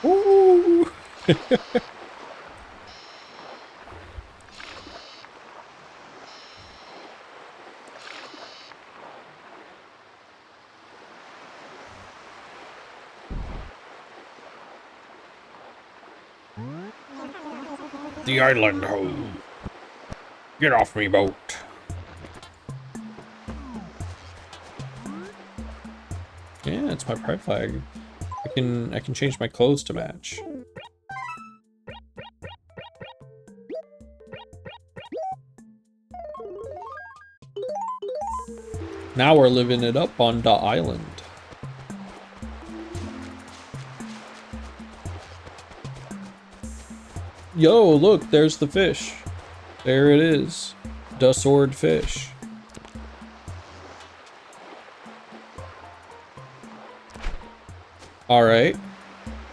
Ooh. The island home. Get off me boat. Yeah, it's What's my pride flag? I can change my clothes to match. Now we're living it up on the island. Yo, look, there's the fish. There it is. The sword fish. Alright.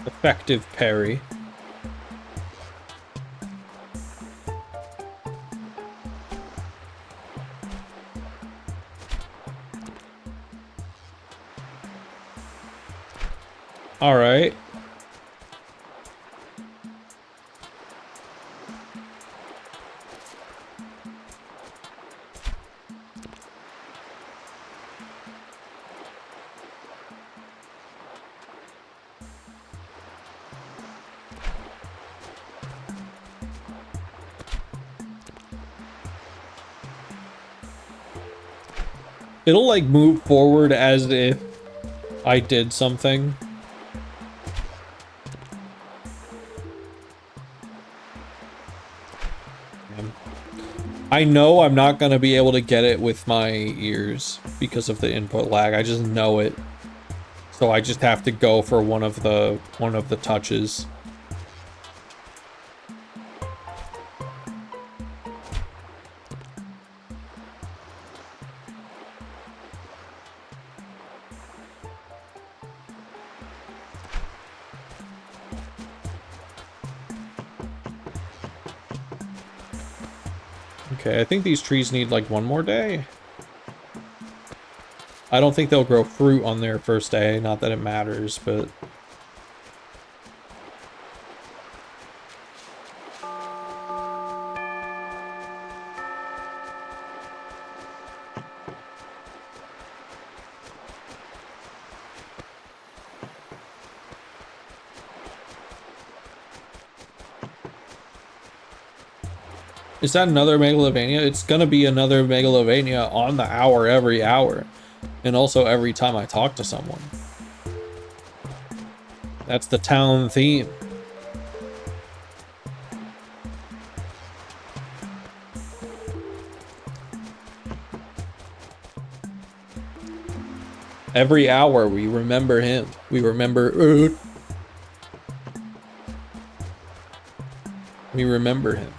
Effective parry. Alright. It'll like move forward as if I did something. I know I'm not gonna be able to get it with my ears because of the input lag. I just know it. So I just have to go for one of the touches. Okay, I think these trees need like one more day. I don't think they'll grow fruit on their first day, not that it matters, but... Is that another Megalovania? It's gonna be another Megalovania on the hour every hour. And also every time I talk to someone. That's the town theme. Every hour we remember him. We remember... We remember him.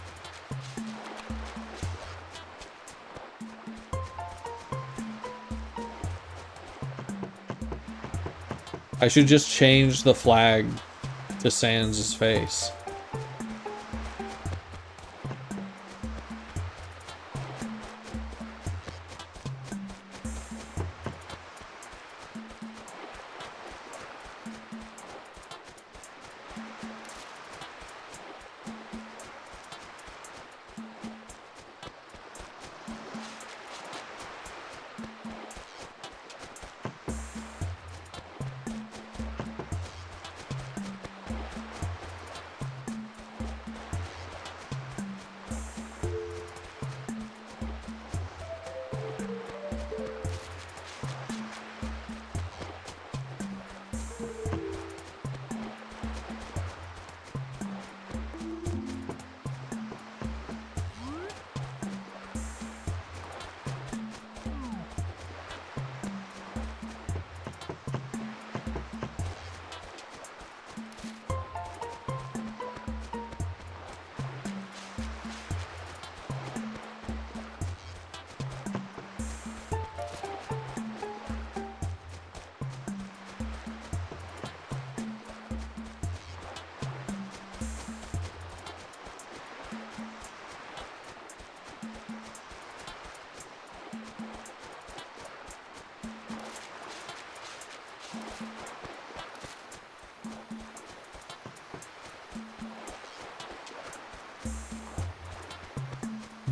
I should just change the flag to Sans' face.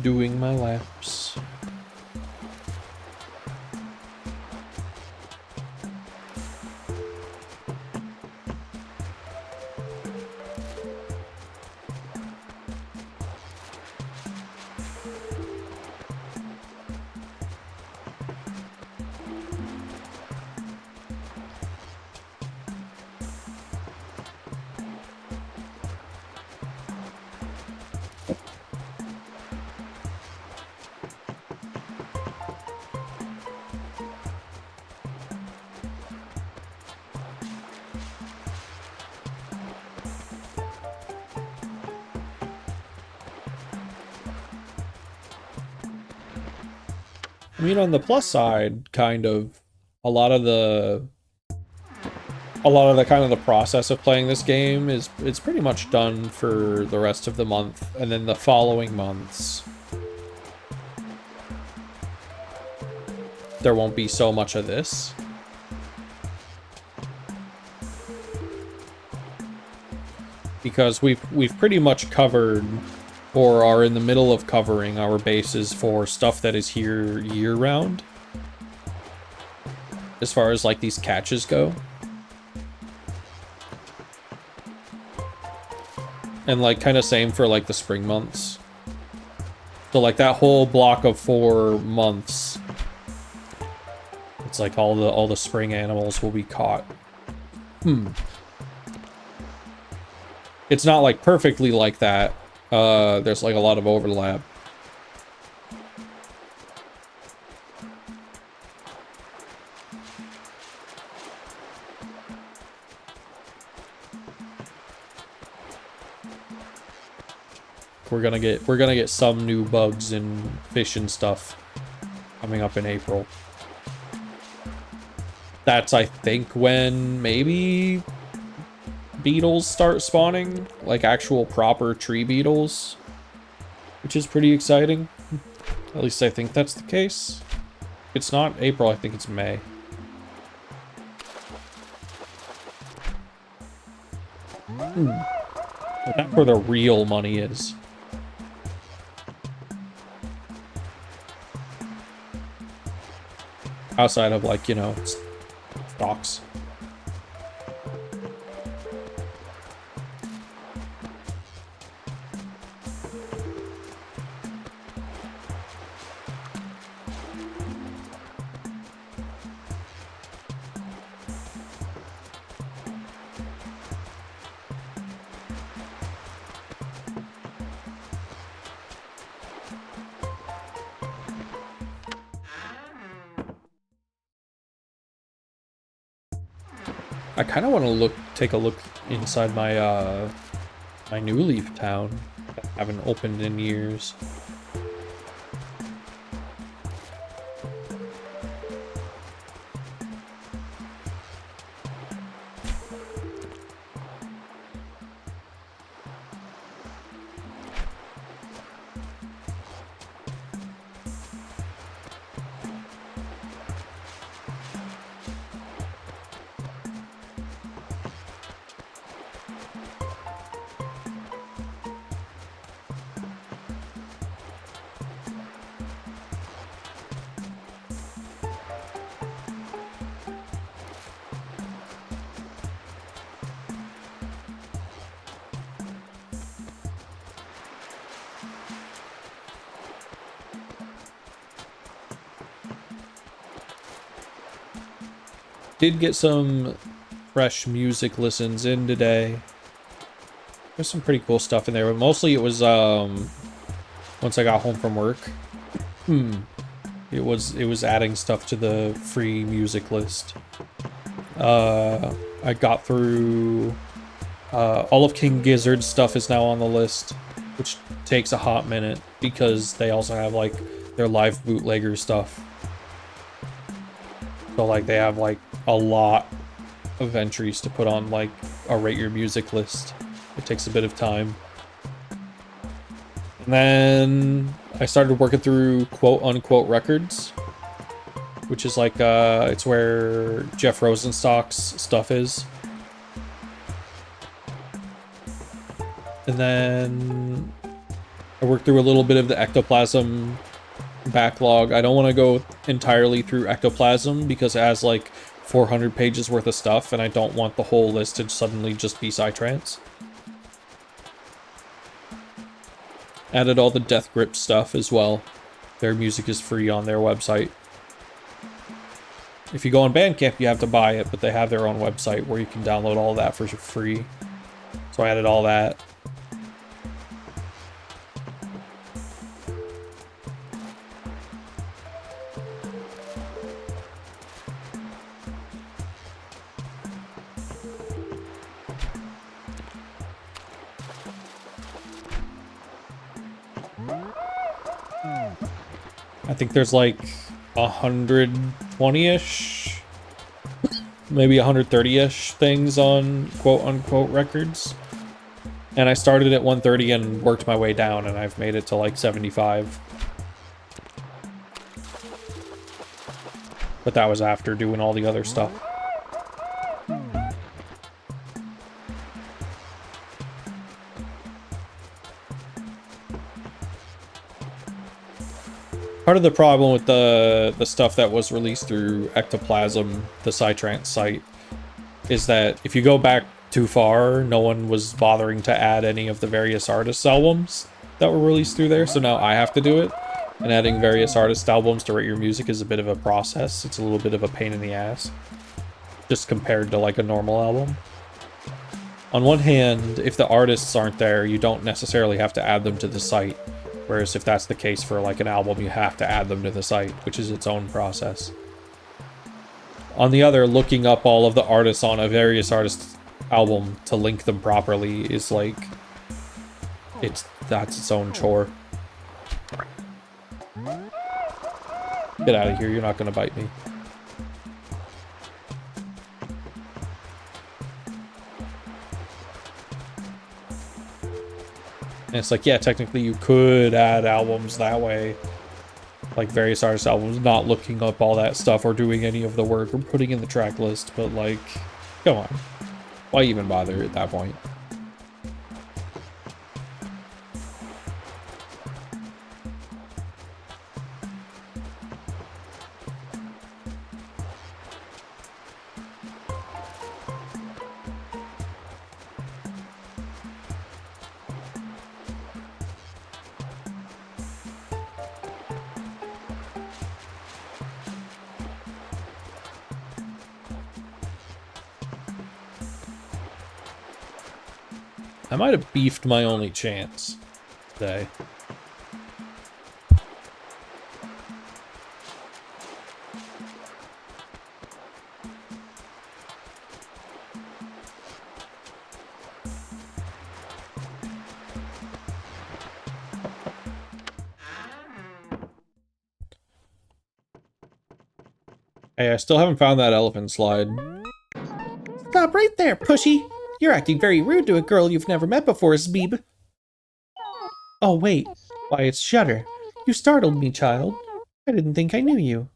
Doing my laps. I mean, on the plus side, kind of, a lot of the kind of the process of playing this game it's pretty much done for the rest of the month, and then the following months there won't be so much of this. Because we've pretty much covered, or are in the middle of covering, our bases for stuff that is here year-round. As far as, like, these catches go. And, like, kind of same for, like, the spring months. So, like, that whole block of 4 months, it's like all the spring animals will be caught. It's not, like, perfectly like that. There's, like, a lot of overlap. We're gonna get some new bugs and fish and stuff coming up in April. That's, I think, when maybe beetles start spawning, like actual proper tree beetles, which is pretty exciting. At least I think that's the case. It's not April, I think it's May. But that's where the real money is. Outside of, like, you know, stocks. I kind of want to take a look inside my my New Leaf town that I haven't opened in years. Did get some fresh music listens in today. There's some pretty cool stuff in there, but mostly it was once I got home from work. It was adding stuff to the free music list. I got through all of King Gizzard's stuff is now on the list, which takes a hot minute because they also have, like, their live bootlegger stuff. So, like, they have, like, a lot of entries to put on, like, a rate your music list. It takes a bit of time. And then I started working through quote-unquote records, which is like, it's where Jeff Rosenstock's stuff is. And then I worked through a little bit of the Ectoplasm backlog. I don't want to go entirely through Ectoplasm because it has, like, 400 pages worth of stuff, and I don't want the whole list to suddenly just be Psytrance. Added all the Death Grip stuff as well. Their music is free on their website. If you go on Bandcamp, you have to buy it, but they have their own website where you can download all that for free. So I added all that. I think there's, like, 120-ish, maybe 130-ish things on quote-unquote records. And I started at 130 and worked my way down, and I've made it to like 75. But that was after doing all the other stuff. Part of the problem with the stuff that was released through Ectoplasm, the Psytrance site, is that if you go back too far, no one was bothering to add any of the various artists' albums that were released through there, so now I have to do it. And adding various artist albums to rate your music is a bit of a process. It's a little bit of a pain in the ass, just compared to like a normal album. On one hand, if the artists aren't there, you don't necessarily have to add them to the site. Whereas if that's the case for like an album, you have to add them to the site, which is its own process. On the other, looking up all of the artists on a various artist album to link them properly is like, that's its own chore. Get out of here, you're not gonna bite me. And it's like, yeah, technically you could add albums that way. Like various artist albums, not looking up all that stuff or doing any of the work or putting in the track list, but like, come on. Why even bother at that point? I might have beefed my only chance today. Hey, I still haven't found that elephant slide. Stop right there, pushy! You're acting very rude to a girl you've never met before, Zbeeb. Oh, wait. Why, it's Shudder. You startled me, child. I didn't think I knew you.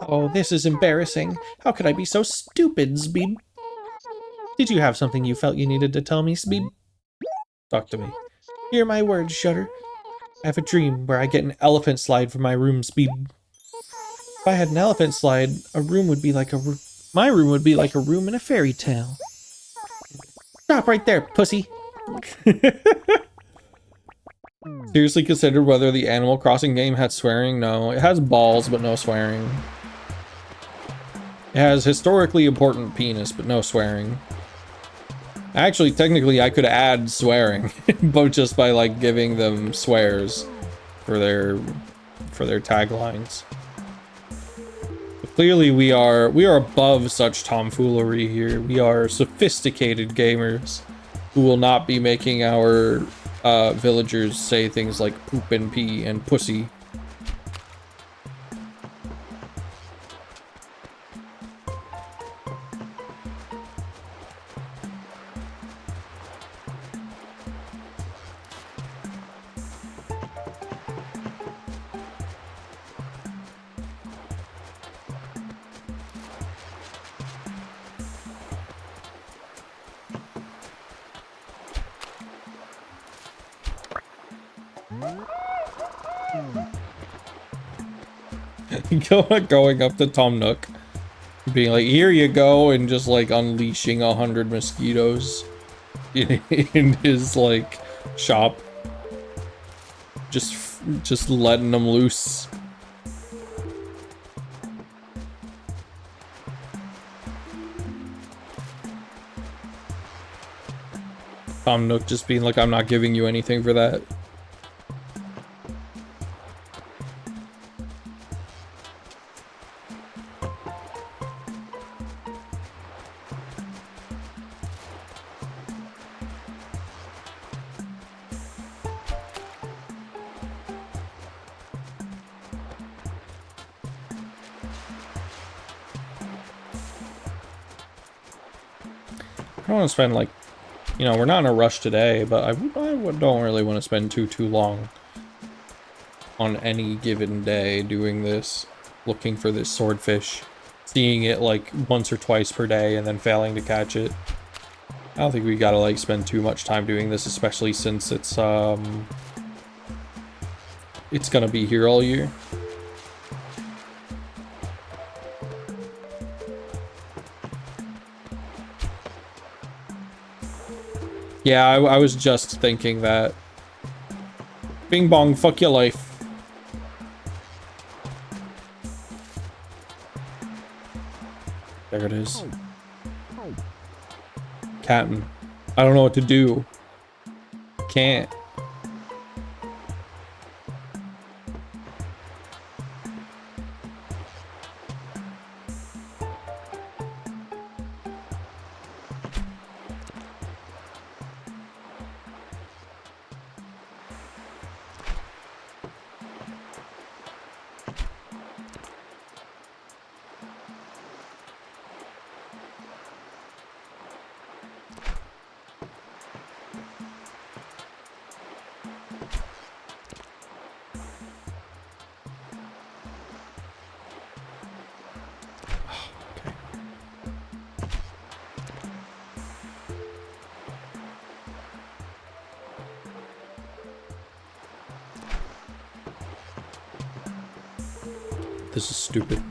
Oh, this is embarrassing. How could I be so stupid, Zbeeb? Did you have something you felt you needed to tell me, Zbeeb? Talk to me. Hear my words, Shudder. I have a dream where I get an elephant slide for my room, Zbeeb. If I had an elephant slide, my room would be like a room in a fairy tale. Stop right there, pussy. Seriously considered whether the Animal Crossing game had swearing? No. It has balls, but no swearing. It has historically important penis, but no swearing. Actually, technically, I could add swearing, but just by like giving them swears for their taglines. Clearly, we are above such tomfoolery here. We are sophisticated gamers who will not be making our villagers say things like poop and pee and pussy. Going up to Tom Nook, being like, here you go, and just like unleashing 100 mosquitoes in his like shop, just letting them loose. Tom Nook just being like, I'm not giving you anything for that. don't want to spend like, you know, we're not in a rush today, but I don't really want to spend too long on any given day doing this, looking for this swordfish, seeing it like once or twice per day and then failing to catch it. I don't think we gotta like spend too much time doing this, especially since it's gonna be here all year. Yeah, I was just thinking that. Bing bong, fuck your life. There it is. Captain, I don't know what to do. Can't. This is stupid.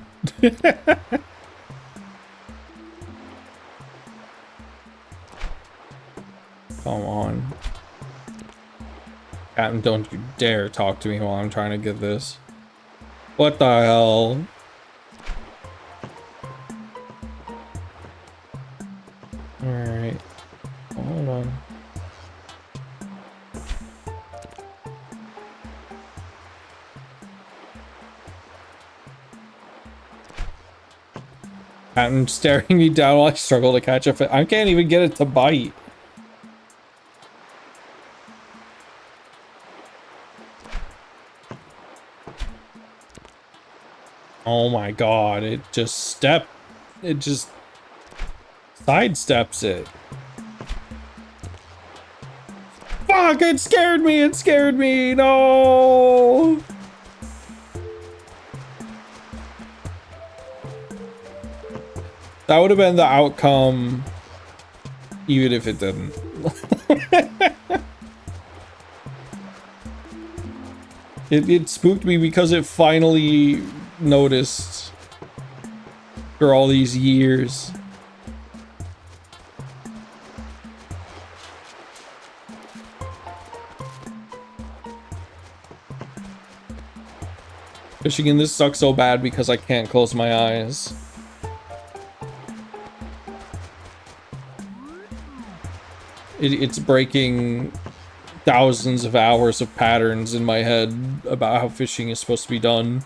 Come on. Captain, don't you dare talk to me while I'm trying to get this. What the hell? Alright. Hold on. Captain staring me down while I struggle to catch a fish. I can't even get it to bite. Oh my god, it just sidesteps it. Fuck, it scared me, no! That would have been the outcome, even if it didn't. It spooked me because it finally noticed for all these years. Fishing in this sucks so bad because I can't close my eyes. It's breaking thousands of hours of patterns in my head about how fishing is supposed to be done.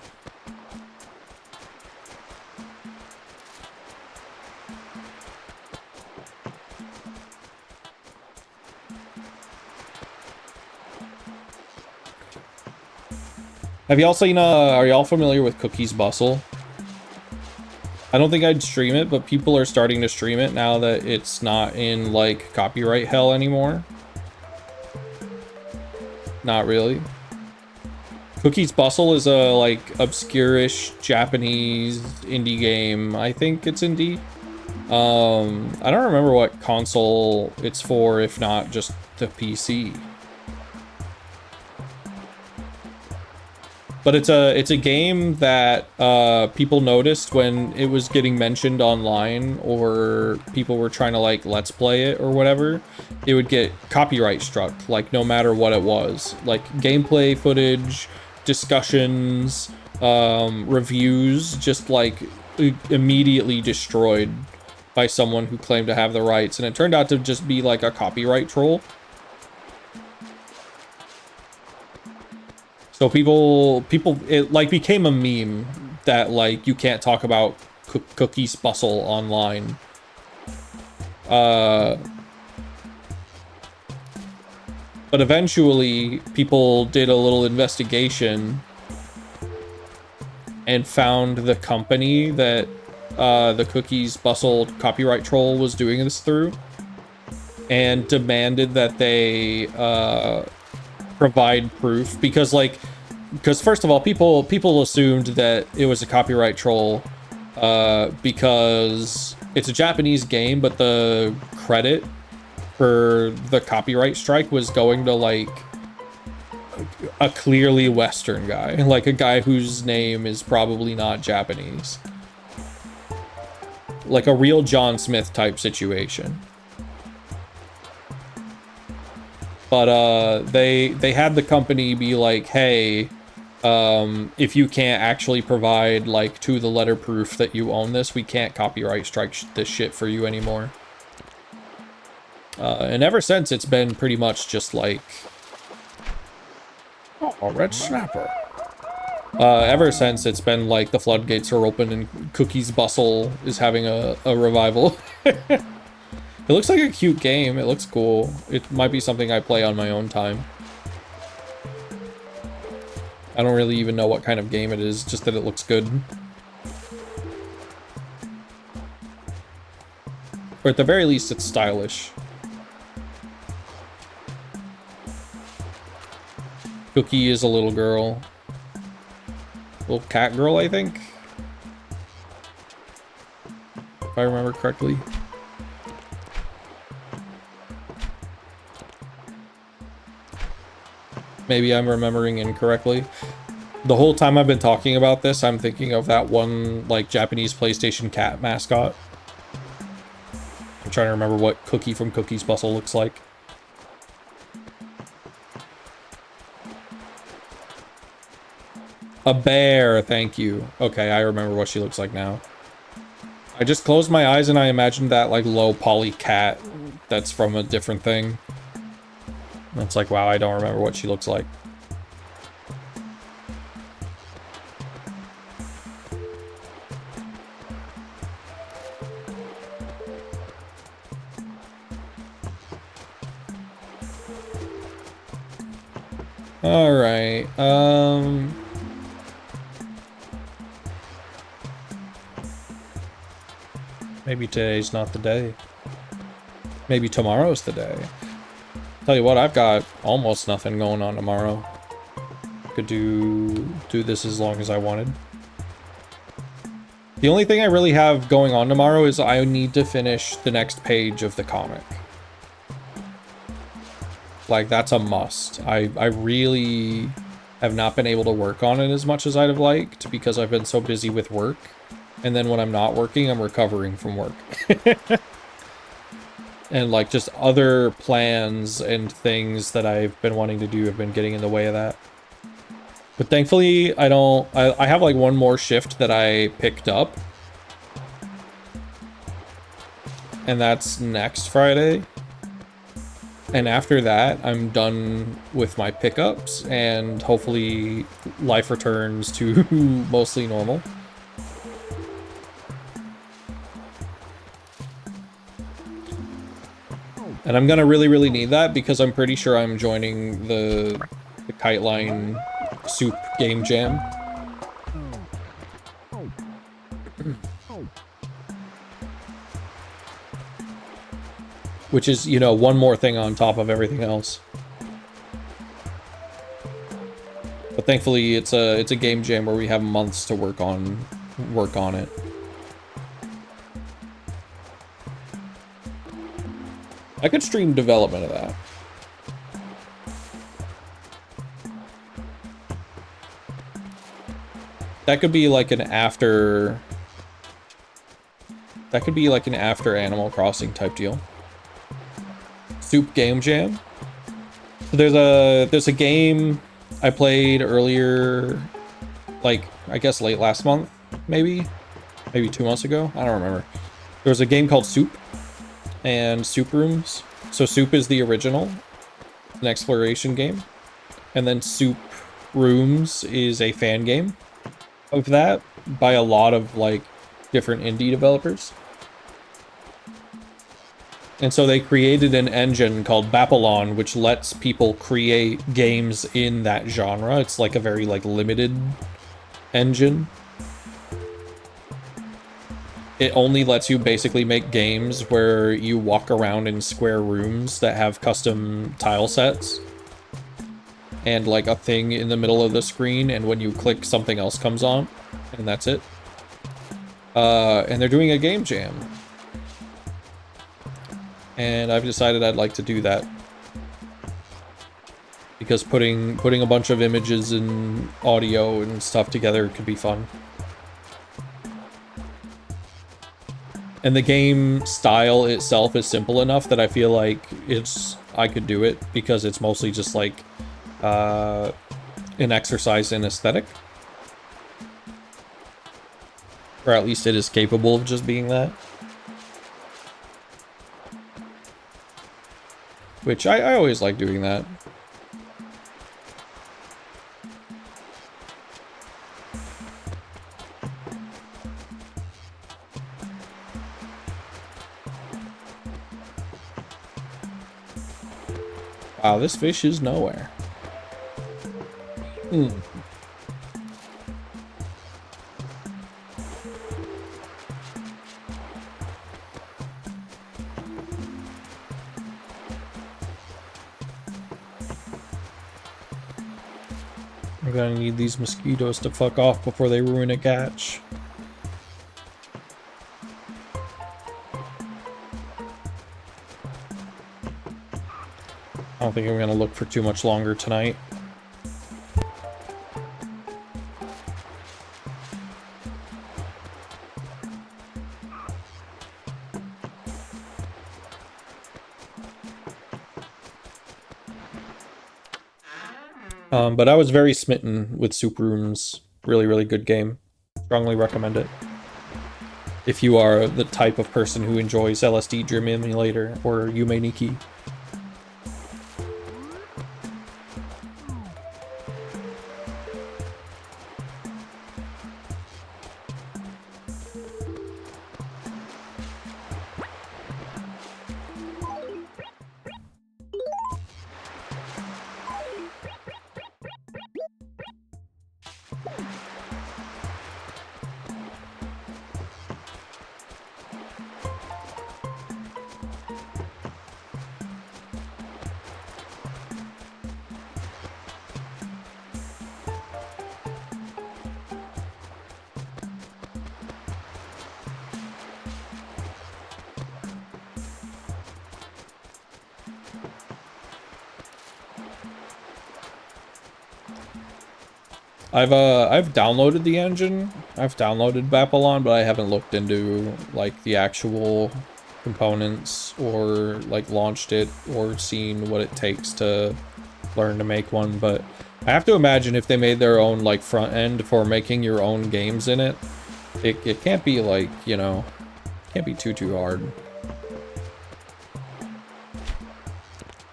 Have y'all seen, are y'all familiar with Cookie's Bustle? I don't think I'd stream it, but people are starting to stream it now that it's not in, like, copyright hell anymore. Not really. Cookie's Bustle is a, like, obscure-ish Japanese indie game. I think it's indie. I don't remember what console it's for, if not just the PC. But it's a game that people noticed when it was getting mentioned online, or people were trying to like let's play it or whatever. It would get copyright struck, like no matter what it was. Like gameplay footage, discussions, reviews, just like immediately destroyed by someone who claimed to have the rights. And it turned out to just be like a copyright troll. So people, it like became a meme that like you can't talk about Cookie's Bustle online. But eventually people did a little investigation and found the company that the Cookie's Bustle copyright troll was doing this through. and demanded that they provide proof, because first of all, people assumed that it was a copyright troll because it's a Japanese game, but the credit for the copyright strike was going to like a clearly Western guy, like a guy whose name is probably not Japanese, like a real John Smith type situation. But they had the company be like, hey, if you can't actually provide like to the letter proof that you own this, we can't copyright strike this shit for you anymore. And ever since, it's been pretty much just like, oh, red snapper. Ever since, it's been like the floodgates are open and Cookie's Bustle is having a revival. It looks like a cute game. It looks cool. It might be something I play on my own time. I don't really even know what kind of game it is, just that it looks good. Or at the very least, it's stylish. Cookie is a little girl. Little cat girl, I think. If I remember correctly. Maybe I'm remembering incorrectly. The whole time I've been talking about this, I'm thinking of that one, like, Japanese PlayStation cat mascot. I'm trying to remember what Cookie from Cookie's Bustle looks like. A bear, thank you. Okay, I remember what she looks like now. I just closed my eyes and I imagined that, like, low poly cat that's from a different thing. It's like, wow, I don't remember what she looks like. All right, maybe today's not the day. Maybe tomorrow's the day. Tell you what, I've got almost nothing going on tomorrow. Could do this as long as I wanted. The only thing I really have going on tomorrow is I need to finish the next page of the comic. Like, that's a must. I really have not been able to work on it as much as I'd have liked because I've been so busy with work. And then when I'm not working, I'm recovering from work. And like just other plans and things that I've been wanting to do have been getting in the way of that. But thankfully, I have like one more shift that I picked up. And that's next Friday. And after that, I'm done with my pickups and hopefully life returns to mostly normal. And I'm gonna really need that because I'm pretty sure I'm joining the Kite Line Soup Game Jam. Which is, you know, one more thing on top of everything else. But thankfully it's a game jam where we have months to work on it. I could stream development of that. That could be like an after... That could be like an after Animal Crossing type deal. Soup Game Jam. So there's a game I played earlier, like, I guess late last month, maybe 2 months ago. I don't remember. There was a game called Soup and Soup Rooms. So Soup is the original, an exploration game, and then Soup Rooms is a fan game of that by a lot of like different indie developers. And so they created an engine called Babylon, which lets people create games in that genre. It's like a very like limited engine. it only lets you basically make games where you walk around in square rooms that have custom tile sets and like a thing in the middle of the screen, and when you click something else comes on, and that's it. And they're doing a game jam. And I've decided I'd like to do that. Because putting a bunch of images and audio and stuff together could be fun. And the game style itself is simple enough that I feel like I could do it, because it's mostly just like an exercise in aesthetic. Or at least it is capable of just being that. Which I always like doing that. Wow, this fish is nowhere. Hmm. I'm gonna need these mosquitoes to fuck off before they ruin a catch. I don't think I'm gonna look for too much longer tonight. But I was very smitten with Soup Rooms. Really, really good game. Strongly recommend it. If you are the type of person who enjoys LSD Dream Emulator or Yume Nikki. I've downloaded the engine. I've downloaded Babylon, but I haven't looked into like the actual components or like launched it or seen what it takes to learn to make one. But I have to imagine if they made their own like front end for making your own games in it, it can't be like, you know, can't be too hard.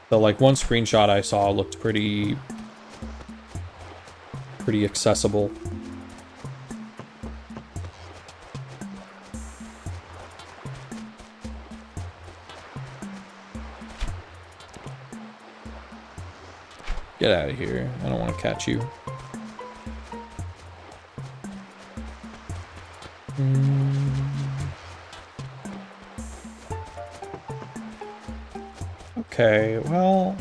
So like one screenshot I saw looked pretty accessible. Get out of here. I don't want to catch you. Okay, well...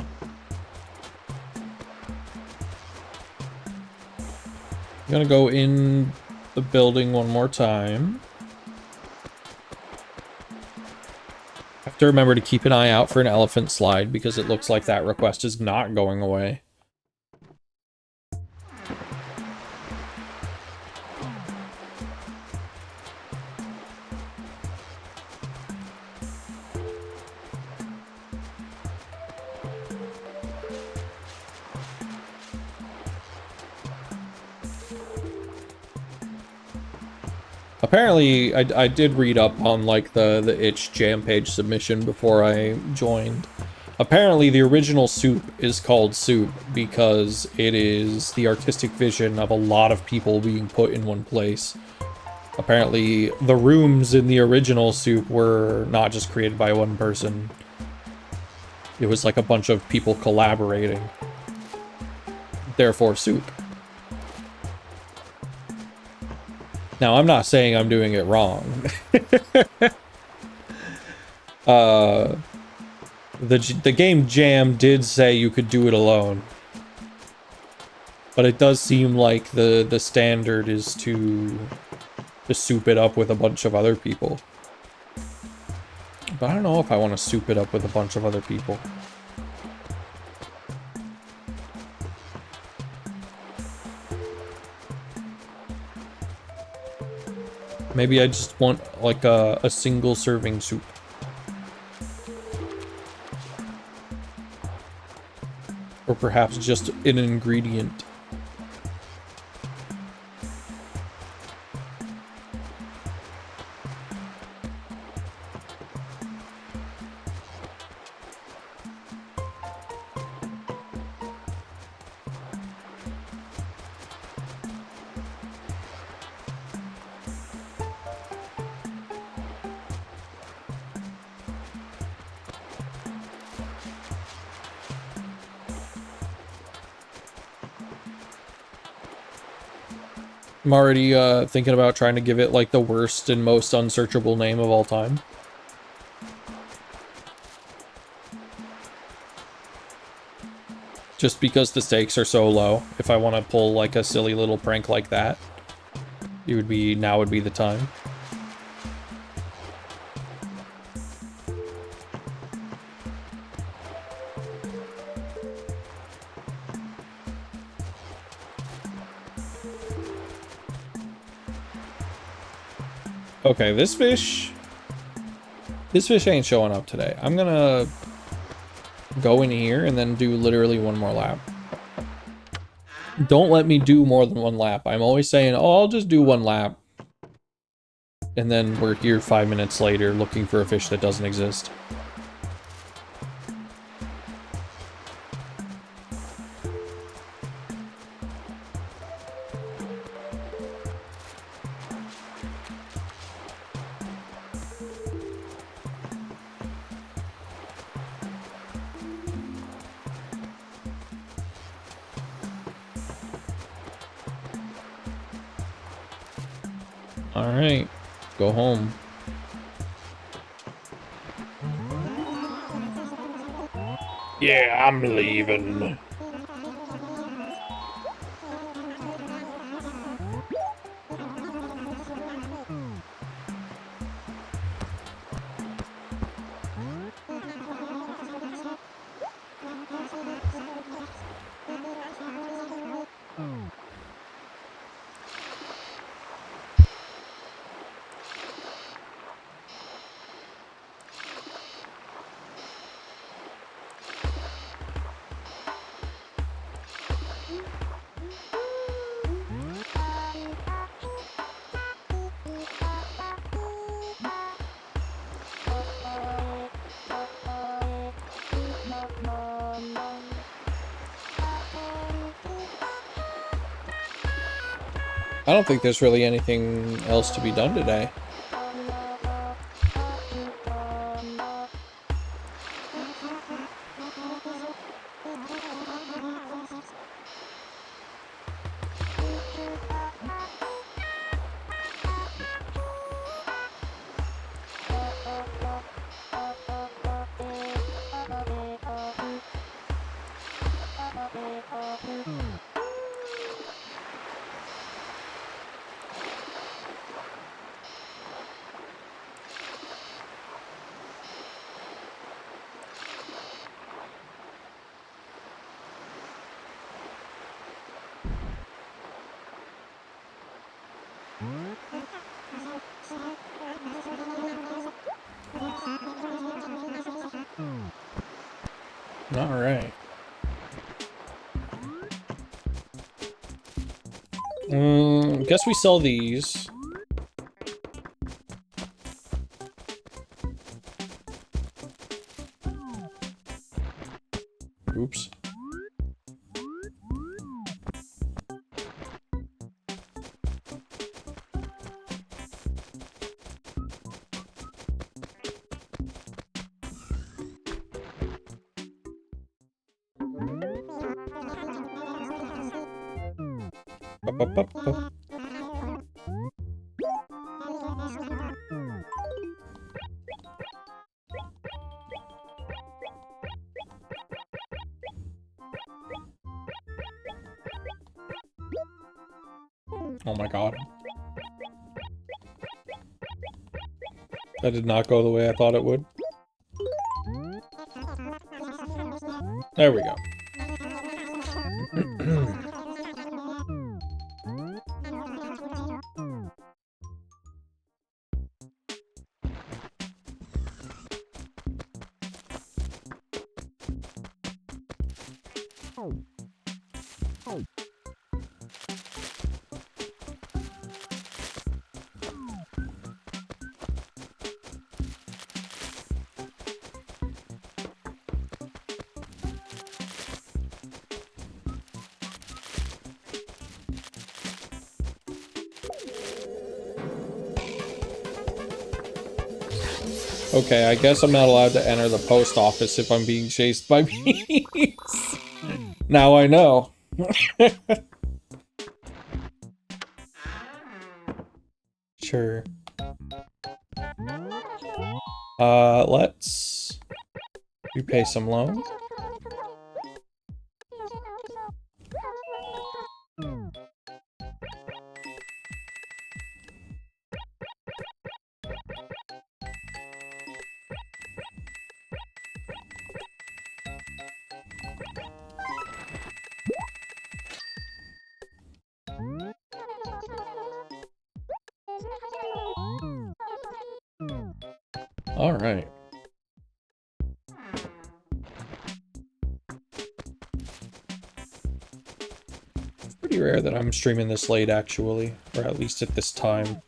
I'm gonna go in the building one more time. Have to remember to keep an eye out for an elephant slide because it looks like that request is not going away. Apparently, I did read up on like the itch jam page submission before I joined. Apparently, the original Soup is called Soup because it is the artistic vision of a lot of people being put in one place. Apparently, the rooms in the original Soup were not just created by one person. It was like a bunch of people collaborating. Therefore, Soup. Now, I'm not saying I'm doing it wrong. The game Jam did say you could do it alone. But it does seem like the standard is to soup it up with a bunch of other people. But I don't know if I want to soup it up with a bunch of other people. Maybe I just want like a single serving soup. Or perhaps just an ingredient. I'm already thinking about trying to give it like the worst and most unsearchable name of all time. Just because the stakes are so low. If I want to pull like a silly little prank like that, now would be the time. Okay, this fish ain't showing up today. I'm gonna go in here and then do literally one more lap. Don't let me do more than one lap. I'm always saying, oh, I'll just do one lap. And then we're here 5 minutes later looking for a fish that doesn't exist. Alright, go home. Yeah, I'm leaving. I don't think there's really anything else to be done today. All right. Guess we sell these. Oops. Oh my god. That did not go the way I thought it would. There we go. Okay, I guess I'm not allowed to enter the post office if I'm being chased by bees. Now I know. Sure. Let's repay some loan. All right. It's pretty rare that I'm streaming this late, actually, or at least at this time.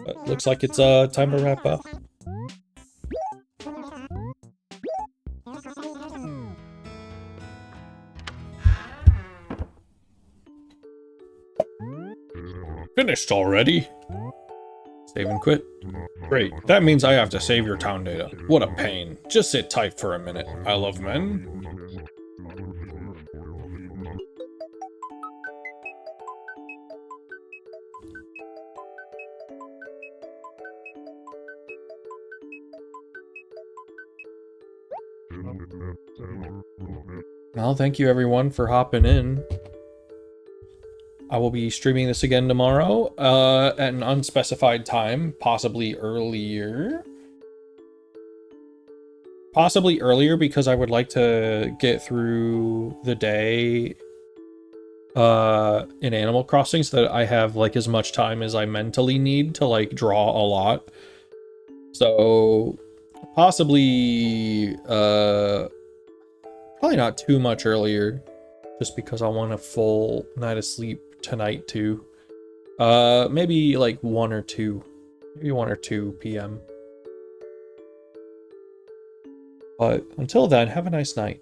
But looks like it's time to wrap up. Finished already? Save and quit. Great. That means I have to save your town data. What a pain. Just sit tight for a minute. I love men. Well, thank you everyone for hopping in. I will be streaming this again tomorrow at an unspecified time, possibly earlier. Possibly earlier because I would like to get through the day in Animal Crossing so that I have like as much time as I mentally need to like draw a lot. So possibly probably not too much earlier just because I want a full night of sleep tonight too. Maybe like 1 or 2. Maybe 1 or 2 p.m. But until then, have a nice night.